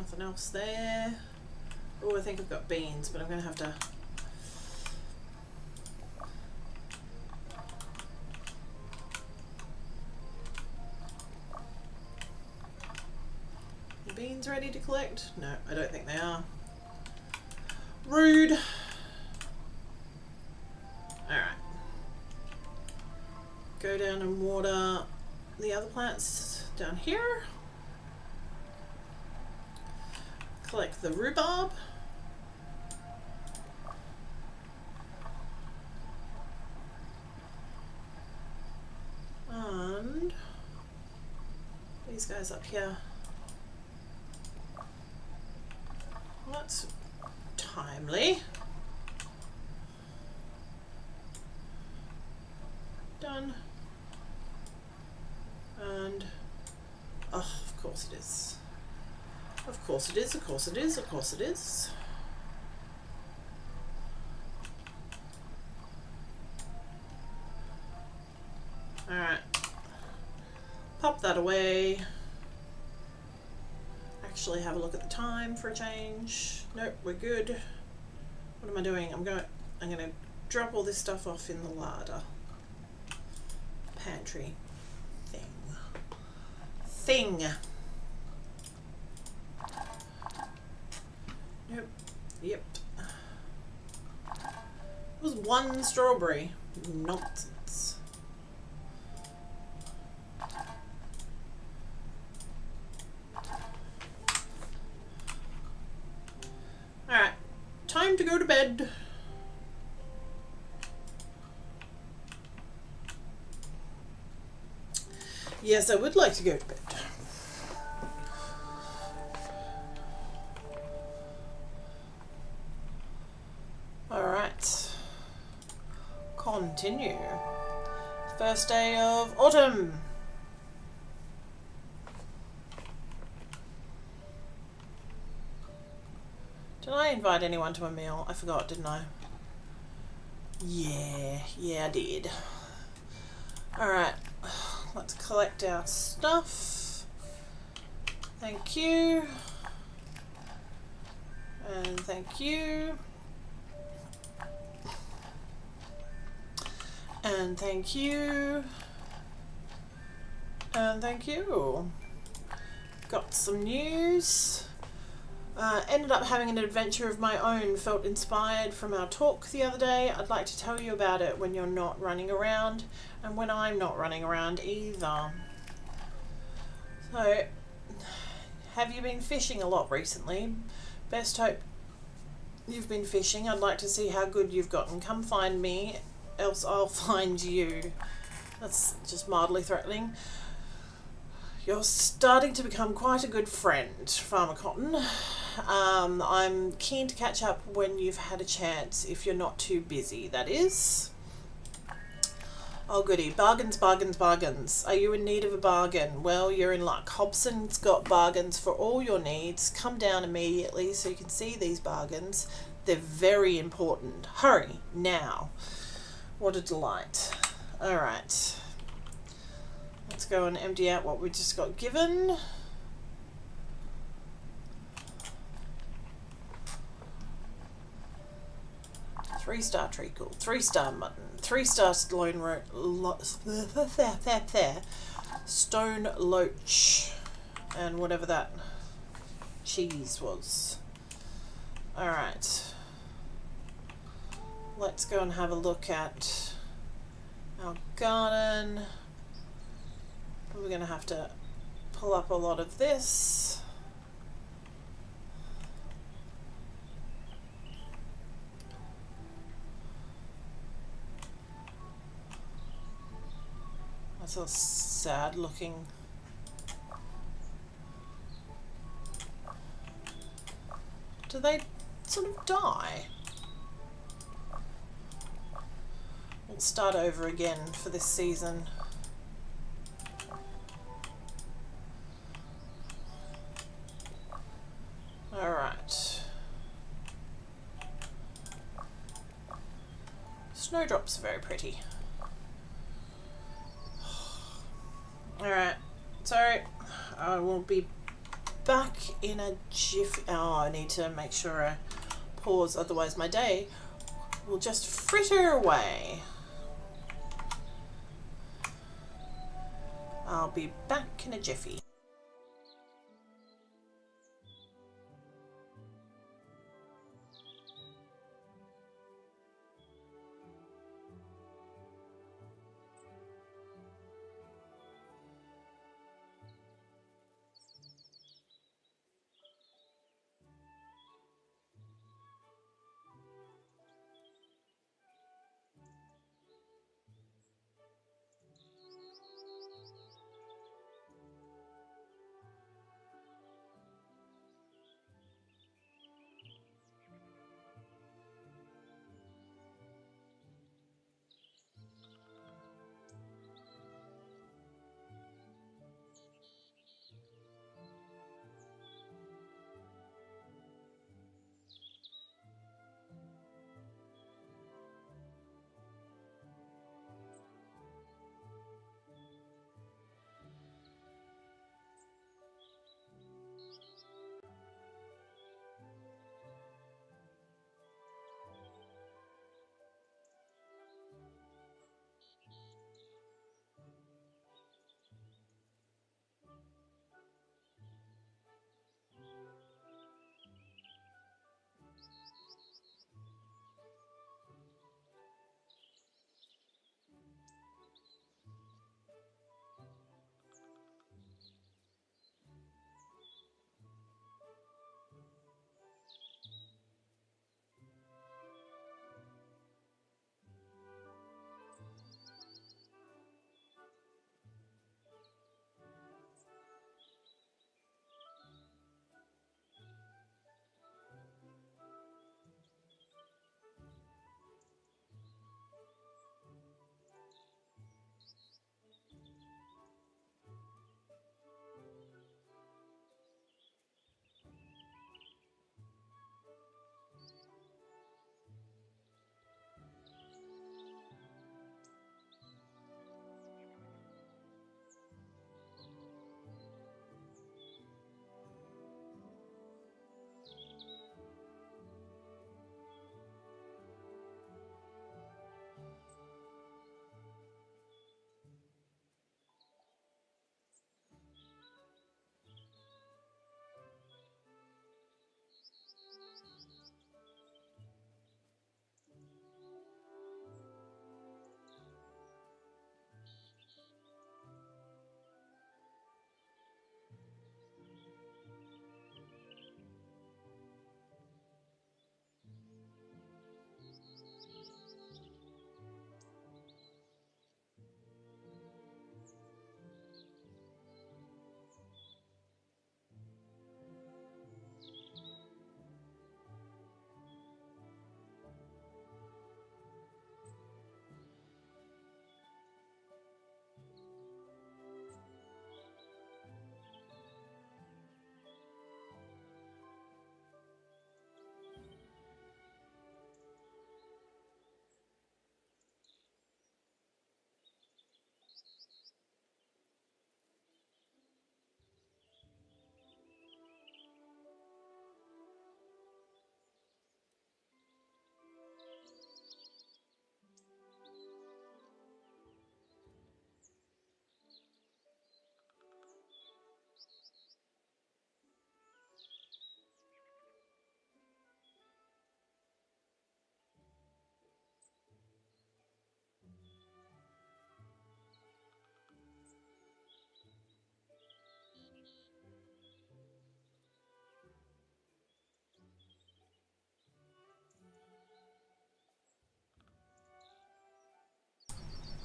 Nothing else there. Oh, I think I've got beans, but I'm going to have to... The beans ready to collect? No, I don't think they are. Rude. Alright. Go down and water the other plants down here. Collect the rhubarb. And these guys up here. Well, that's timely. Done. And oh, of course it is. Of course it is, of course it is, of course it is. Alright. Pop that away. Actually have a look at the time for a change. Nope, we're good. What am I doing? I'm gonna drop all this stuff off in the larder. Pantry. Thing. Nope. Yep. It was one strawberry. Nonsense. Alright. Time to go to bed. Yes, I would like to go to bed. Alright. Continue. First day of autumn. Did I invite anyone to a meal? I forgot, didn't I? Yeah, I did. Alright. Let's collect our stuff. Thank you. And thank you. And thank you. And thank you. Got some news. Ended up having an adventure of my own. Felt inspired from our talk the other day. I'd like to tell you about it when you're not running around and when I'm not running around either. So, have you been fishing a lot recently? Best hope you've been fishing. I'd like to see how good you've gotten. Come find me, else I'll find you. That's just mildly threatening. You're starting to become quite a good friend, Farmer Cotton. I'm keen to catch up when you've had a chance, if you're not too busy, that is. Oh goody, bargains, bargains, bargains. Are you in need of a bargain? Well, you're in luck. Hobson's got bargains for all your needs. Come down immediately so you can see these bargains. They're very important. Hurry, now. What a delight. Alright. Let's go and empty out what we just got given. Three-star treacle, 3-star mutton, 3-star stone loach, and whatever that cheese was. Alright. Let's go and have a look at our garden. We're going to have to pull up a lot of this. That's a sad looking. Do they sort of die? We'll start over again for this season. Alright. Snowdrops are very pretty. Alright, so I will be back in a jiff. Oh, I need to make sure I pause, otherwise my day will just fritter away. I'll be back in a jiffy.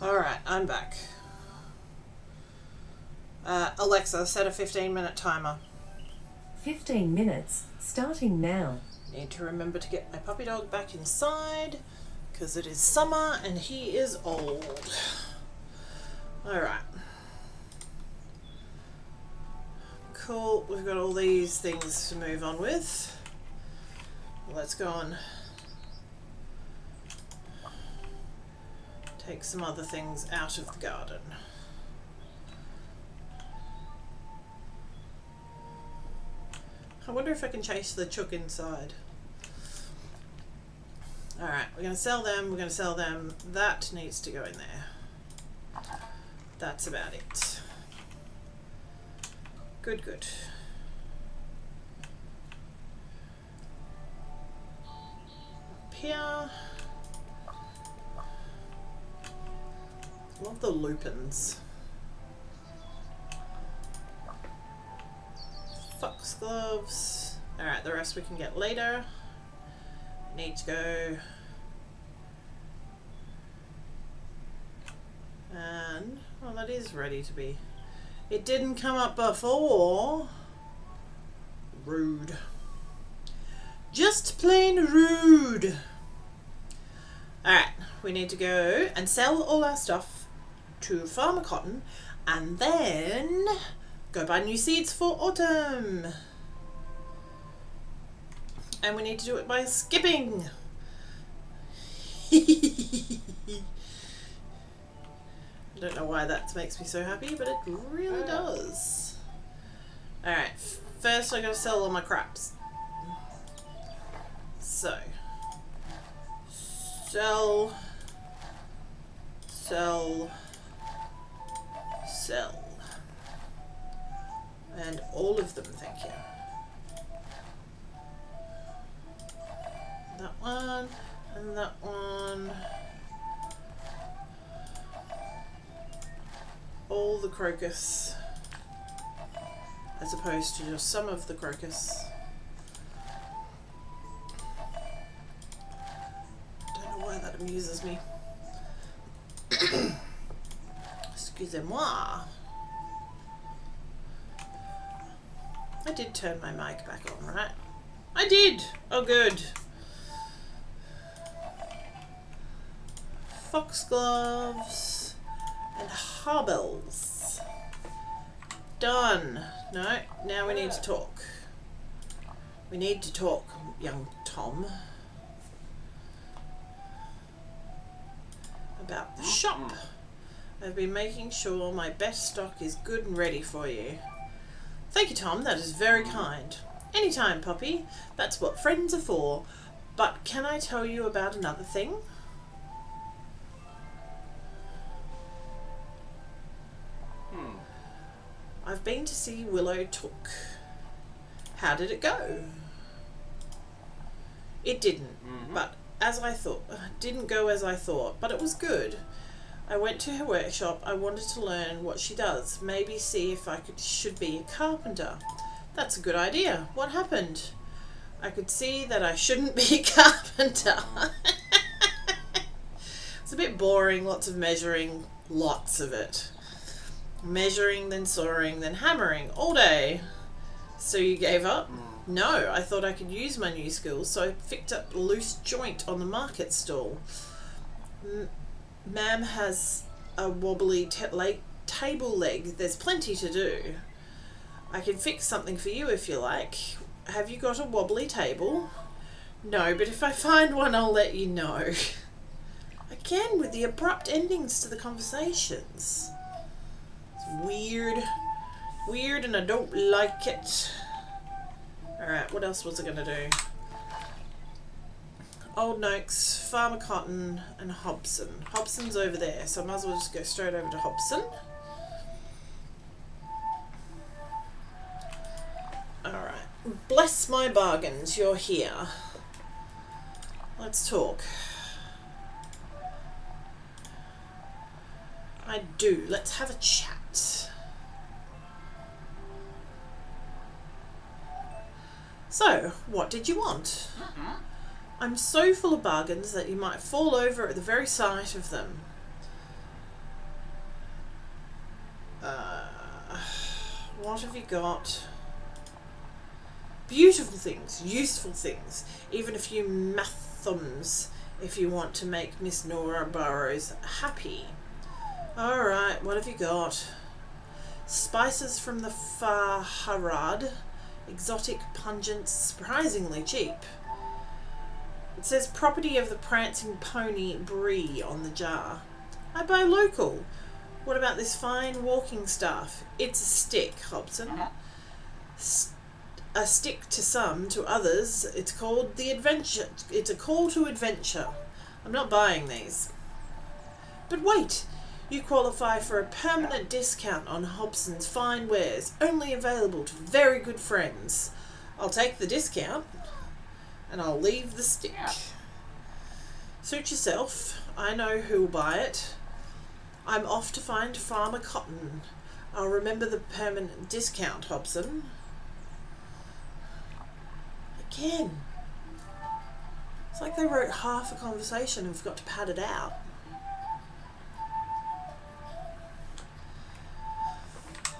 Alright, I'm back. Alexa, set a 15-minute timer. 15 minutes, starting now. Need to remember to get my puppy dog back inside, because it is summer and he is old. Alright. Cool, we've got all these things to move on with. Let's go on. Take some other things out of the garden. I wonder if I can chase the chook inside. Alright, we're going to sell them, we're going to sell them. That needs to go in there. That's about it. Good, good. Up here. Love the lupins. Foxgloves. Alright, the rest we can get later. Need to go. And, well, that is ready to be. It didn't come up before. Rude. Just plain rude. Alright, we need to go and sell all our stuff to Farmer Cotton and then go buy new seeds for autumn. And we need to do it by skipping. I don't know why that makes me so happy, but it really does. Alright, first I gotta sell all my craps. So, sell, and all of them, thank you. That one, and that one. All the crocus, as opposed to just some of the crocus. Don't know why that amuses me. Excusez-moi. I did turn my mic back on, right? I did! Oh, good. Foxgloves and hobbles. Done. No, now we need to talk. We need to talk, young Tom, about the shop. I've been making sure my best stock is good and ready for you. Thank you, Tom. That is very kind. Anytime, Poppy. That's what friends are for. But can I tell you about another thing? I've been to see Willow Took. How did it go? It didn't, but as I thought, didn't go as I thought, but it was good. I went to her workshop. I wanted to learn what she does. Maybe see if I should be a carpenter. That's a good idea. What happened? I could see that I shouldn't be a carpenter. It's a bit boring, lots of measuring, lots of it. Measuring, then sawing, then hammering all day. So you gave up? No, I thought I could use my new skills, so I picked up a loose joint on the market stall. Ma'am has a wobbly table leg. There's plenty to do. I can fix something for you if you like. Have you got a wobbly table? No, but if I find one, I'll let you know. Again, with the abrupt endings to the conversations. Weird, and I don't like it. Alright, what else was I gonna do? Old Noakes, Farmer Cotton, and Hobson. Hobson's over there, so I might as well just go straight over to Hobson. Alright, bless my bargains, you're here. Let's talk. I do, let's have a chat. So, what did you want? I'm so full of bargains that you might fall over at the very sight of them. What have you got? Beautiful things, useful things, even a few mathums if you want to make Miss Nora Burrows happy. Alright, what have you got? Spices from the Farharad. Exotic, pungent, surprisingly cheap. It says property of the prancing pony Brie on the jar. I buy local. What about this fine walking staff? It's a stick, Hobson. a stick to some, to others, it's called the adventure. It's a call to adventure. I'm not buying these. But wait! You qualify for a permanent discount on Hobson's fine wares, only available to very good friends. I'll take the discount, and I'll leave the stick. Suit yourself. I know who'll buy it. I'm off to find Farmer Cotton. I'll remember the permanent discount, Hobson. Again. It's like they wrote half a conversation and forgot to pad it out.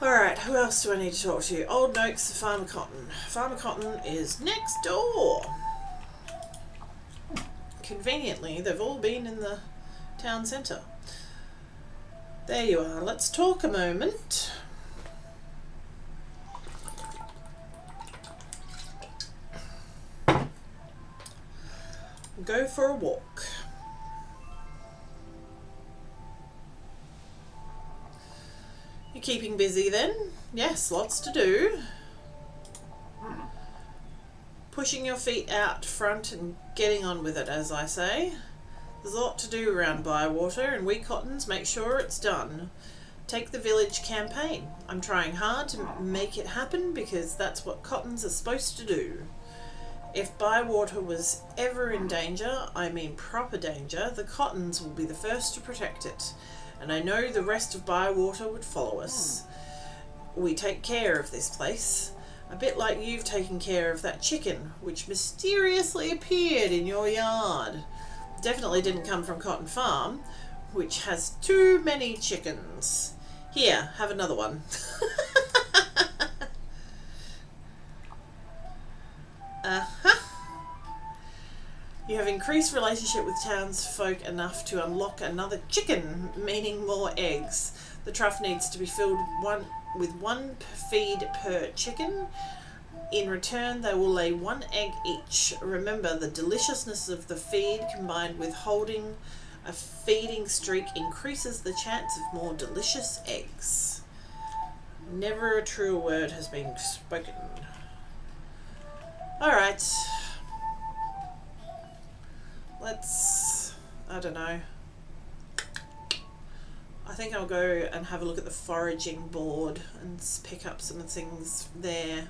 Alright, who else do I need to talk to? Old Noakes, Farmer Cotton. Farmer Cotton is next door. Conveniently, they've all been in the town centre. There you are. Let's talk a moment. Go for a walk. You're keeping busy then? Yes, lots to do. Pushing your feet out front and getting on with it, as I say. There's a lot to do around Bywater, and we Cottons make sure it's done. Take the village campaign. I'm trying hard to make it happen because that's what Cottons are supposed to do. If Bywater was ever in danger, I mean proper danger, the Cottons will be the first to protect it. And I know the rest of Bywater would follow us. We take care of this place. A bit like you've taken care of that chicken, which mysteriously appeared in your yard. Definitely didn't come from Cotton Farm, which has too many chickens. Here, have another one. You have increased relationship with townsfolk enough to unlock another chicken, meaning more eggs. The trough needs to be filled with one feed per chicken. In return, they will lay 1 egg each. Remember, the deliciousness of the feed combined with holding a feeding streak increases the chance of more delicious eggs. Never a truer word has been spoken. Alright. Let's, I don't know. I think I'll go and have a look at the foraging board and pick up some things there.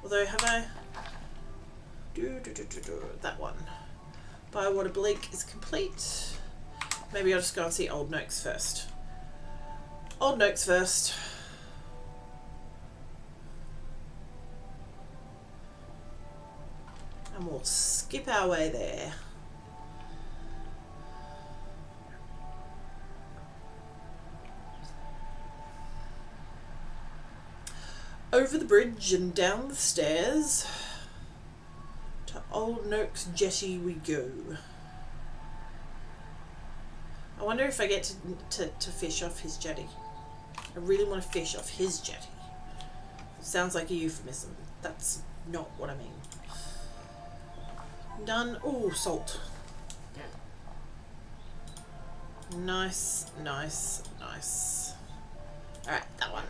Although, have I? That one. Bywater Bleak is complete. Maybe I'll just go and see Old Noakes first. Old Noakes first. And we'll skip our way there. Over the bridge and down the stairs to Old Noakes jetty we go. I wonder if I get to fish off his jetty. I really want to fish off his jetty. Sounds like a euphemism. That's not what I mean. Done. Oh, salt. Nice, nice, nice. Alright, that one.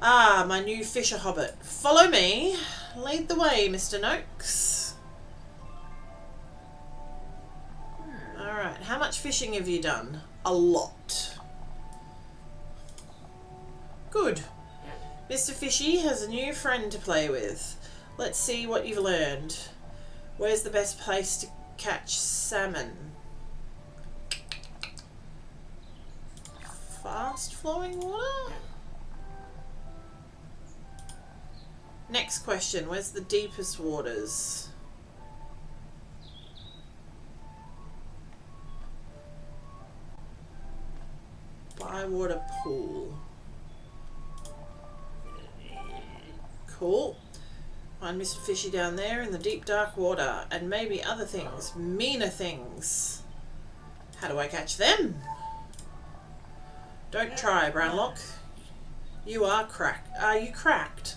Ah, my new fisher hobbit. Follow me. Lead the way, Mr. Noakes. Alright, how much fishing have you done? A lot. Good. Mr. Fishy has a new friend to play with. Let's see what you've learned. Where's the best place to catch salmon? Fast flowing water? Next question, where's the deepest waters? Bywater Pool. Cool. Find Mr. Fishy down there in the deep dark water, and maybe other things, meaner things. How do I catch them? Don't try, Brownlock. You are cracked. Are you cracked?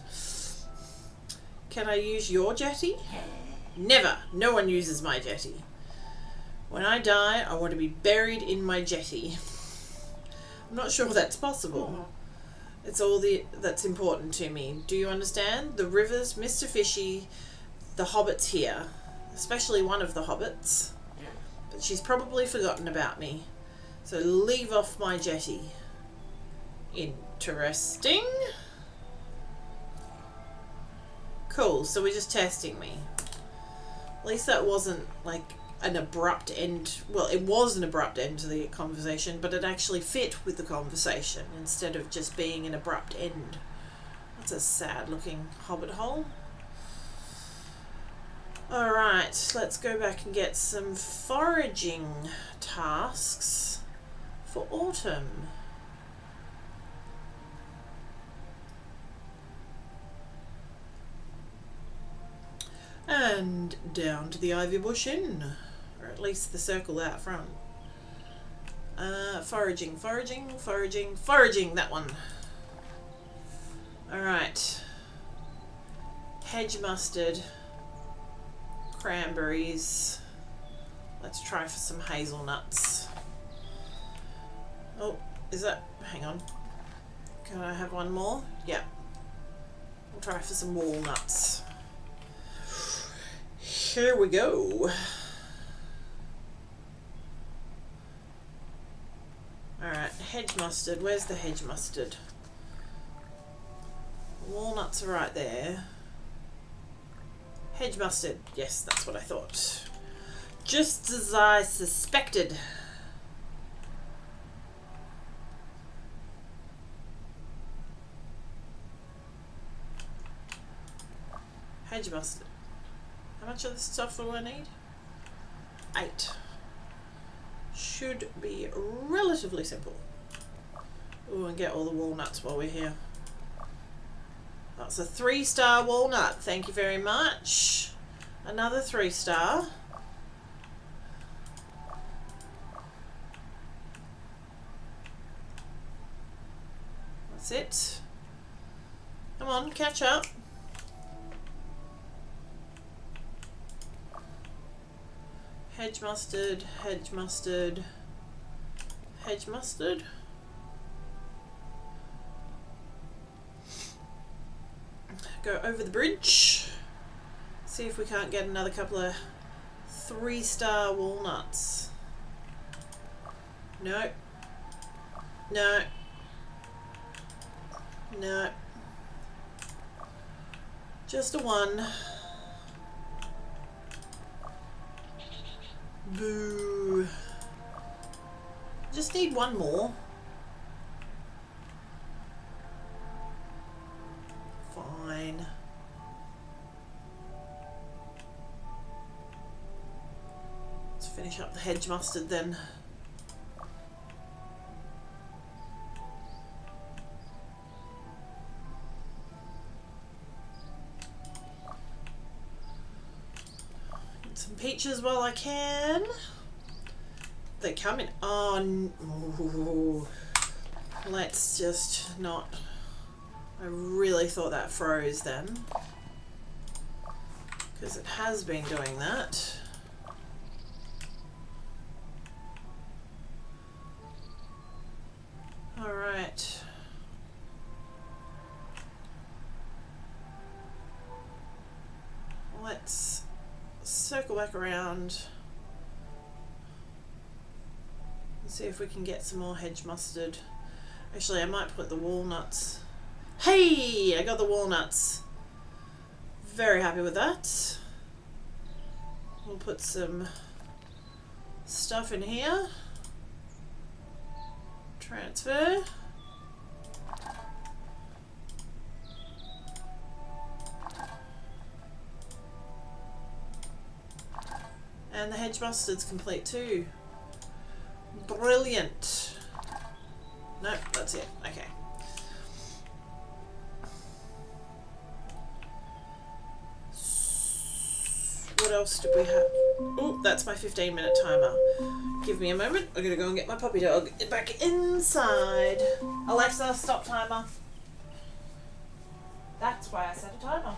Can I use your jetty? Never. No one uses my jetty. When I die, I want to be buried in my jetty. I'm not sure that's possible. It's all that's important to me. Do you understand? The rivers, Mr. Fishy, the hobbits here, especially one of the hobbits. But she's probably forgotten about me. So leave off my jetty. Interesting. Cool, so we're just testing me. At least that wasn't like an abrupt end. Well, it was an abrupt end to the conversation, but it actually fit with the conversation instead of just being an abrupt end. That's a sad looking hobbit hole. Alright, let's go back and get some foraging tasks for autumn. And down to the Ivy Bush Inn, or at least the circle out front. Foraging, that one. Alright. Hedge mustard, cranberries. Let's try for some hazelnuts. Oh, is that, hang on. Can I have one more? Yeah. We'll try for some walnuts. Here we go. Alright, hedge mustard. Where's the hedge mustard? Walnuts are right there. Hedge mustard. Yes, that's what I thought. Just as I suspected. Hedge mustard. How much of this stuff do I need? 8. Should be relatively simple. Ooh, and get all the walnuts while we're here. That's a 3-star walnut. Thank you very much. Another 3-star. That's it. Come on, catch up. Hedge mustard, hedge mustard, hedge mustard. Go over the bridge. See if we can't get another couple of 3-star walnuts. No. No. No. Just a 1. Boo. Just need 1 more. Fine. Let's finish up the hedge mustard then. Some peaches while I can. They come in. Oh, let's just not. I really thought that froze then, because it has been doing that. All right. Let's circle back around and see if we can get some more hedge mustard. Actually, I might put the walnuts. Hey, I got the walnuts. Very happy with that. We'll put some stuff in here. Transfer. And the hedge mustard's complete too. Brilliant. No, that's it. Okay. What else did we have? Oh, that's my 15-minute timer. Give me a moment. I'm going to go and get my puppy dog back inside. Alexa, stop timer. That's why I set a timer.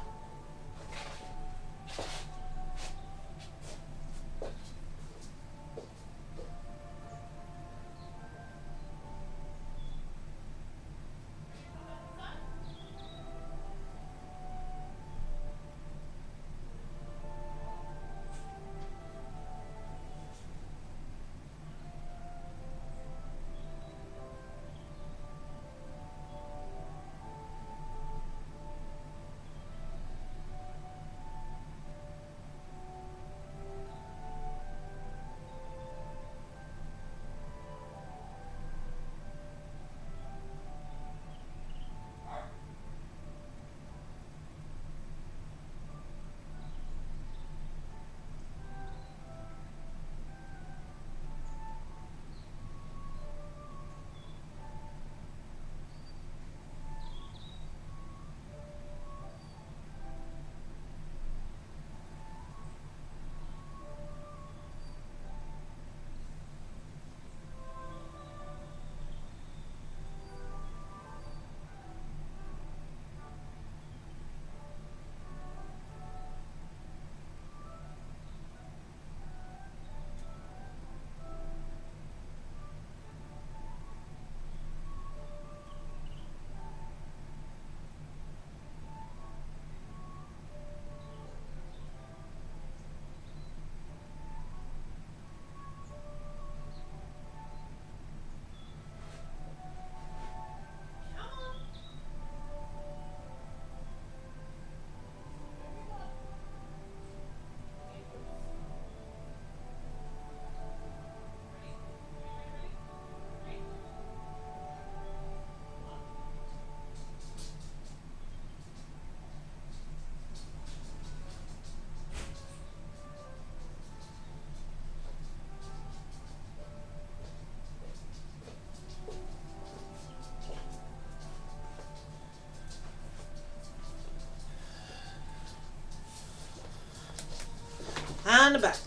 And back.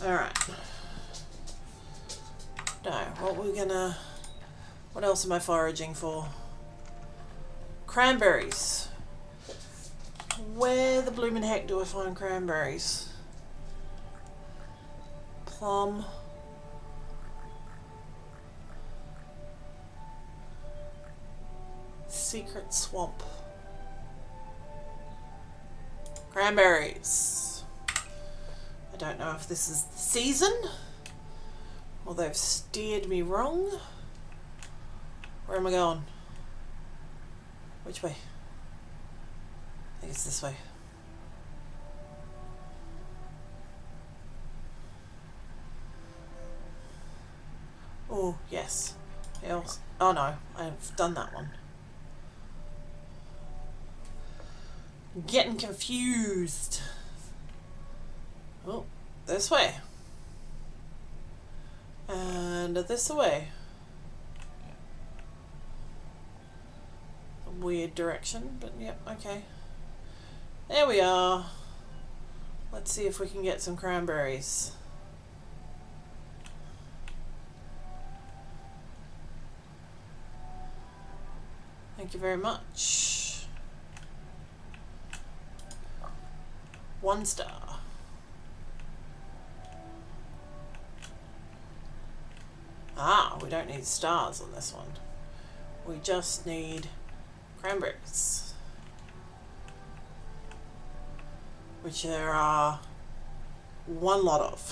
Alright. No, what else am I foraging for? Cranberries. Where the bloomin' heck do I find cranberries? Plum. Secret swamp. Cranberries. I don't know if this is the season or they've steered me wrong. Where am I going? Which way? I think it's this way. Oh, yes. Else. Oh no, I've done that one. I'm getting confused. Oh, this way. And this way. A weird direction, but yep, okay. There we are. Let's see if we can get some cranberries. Thank you very much. 1 star. Ah, we don't need stars on this one. We just need cranberries. Which there are 1 lot of.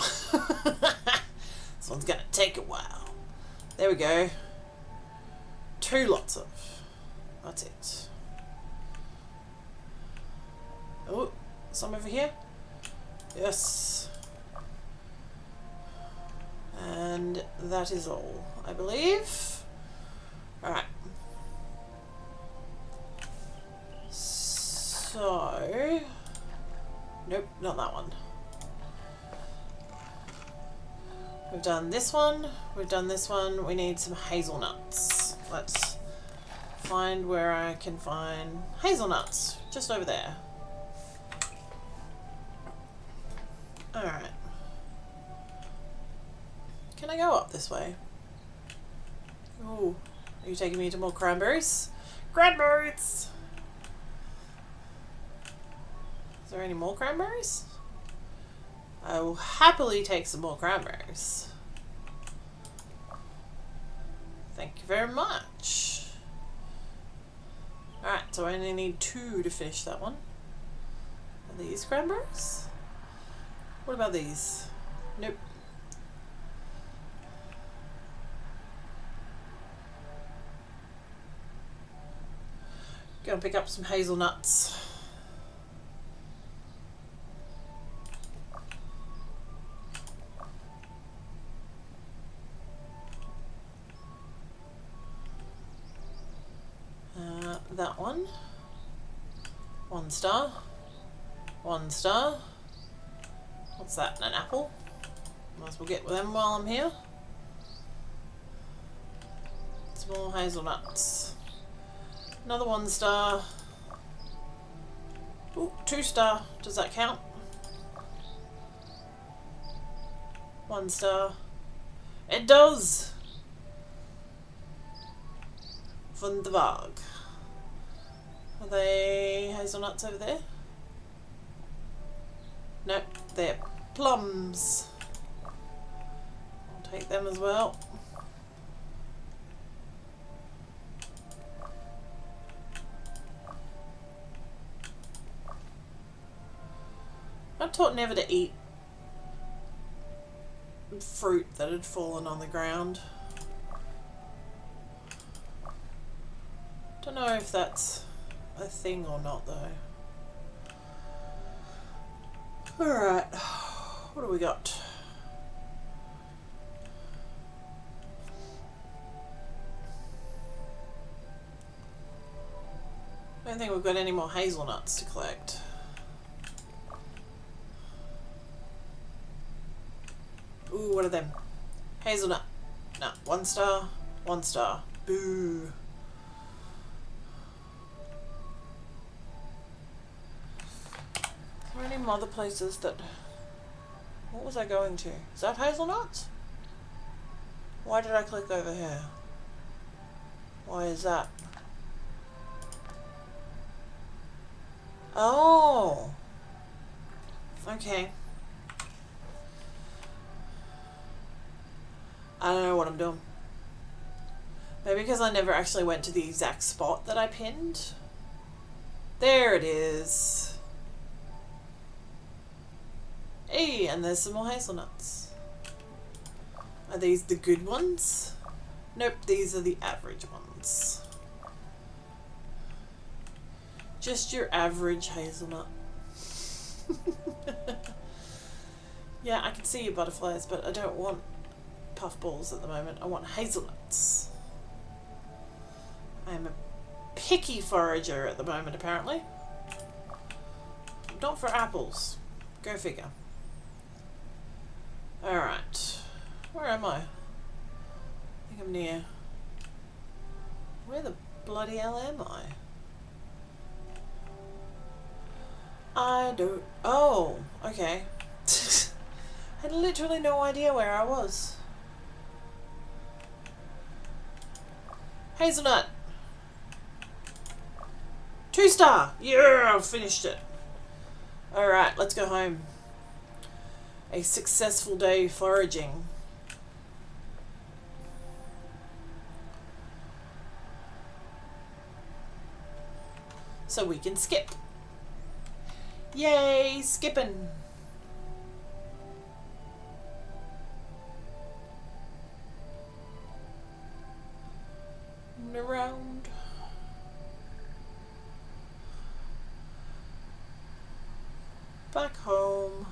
This one's gonna take a while. There we go. 2 lots of. That's it. Oh, some over here. Yes. And that is all, I believe. Alright. So... Nope, not that one. We've done this one. We've done this one. We need some hazelnuts. Let's find where I can find hazelnuts. Just over there. Alright. Can I go up this way? Oh, are you taking me to more cranberries? Cranberries! Is there any more cranberries? I will happily take some more cranberries. Thank you very much. Alright, so I only need 2 to fish that one. Are these cranberries? What about these? Nope. Go and pick up some hazelnuts. That one. 1 star. 1 star. What's that? An apple? Might as well get them while I'm here. Some more hazelnuts. Another 1 star. Ooh, 2 star. Does that count? 1 star. It does! Wunderbar. Are they hazelnuts over there? Nope, they're plums. I'll take them as well. I'm taught never to eat fruit that had fallen on the ground. Don't know if that's a thing or not though. Alright, what do we got? I don't think we've got any more hazelnuts to collect. Ooh, what are them? Hazelnut. No, 1 star, 1 star. Boo. any other places that... What was I going to? Is that hazelnuts? Why did I click over here? Why is that? Oh! Okay. I don't know what I'm doing. Maybe because I never actually went to the exact spot that I pinned. There it is. Hey, and there's some more hazelnuts. Are these the good ones? Nope, these are the average ones. Just your average hazelnut. Yeah, I can see your butterflies, but I don't want puffballs at the moment. I want hazelnuts. I'm a picky forager at the moment, apparently. Not for apples. Go figure. Alright. Where am I? I think I'm near... Where the bloody hell am I? I don't... Oh, okay. I had literally no idea where I was. Hazelnut! 2-star! Yeah, I finished it. Alright, let's go home. A successful day foraging. So we can skip. Yay, skipping. And around. Back home.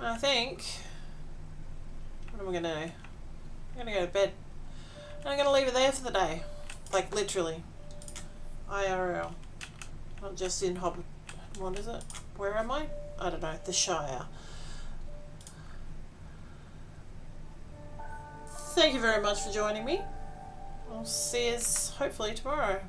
I think, what am I gonna do? I'm gonna go to bed. I'm gonna leave it there for the day. Like literally. IRL. Not just in Hobbit. What is it? Where am I? I don't know. The Shire. Thank you very much for joining me. I'll see you hopefully tomorrow.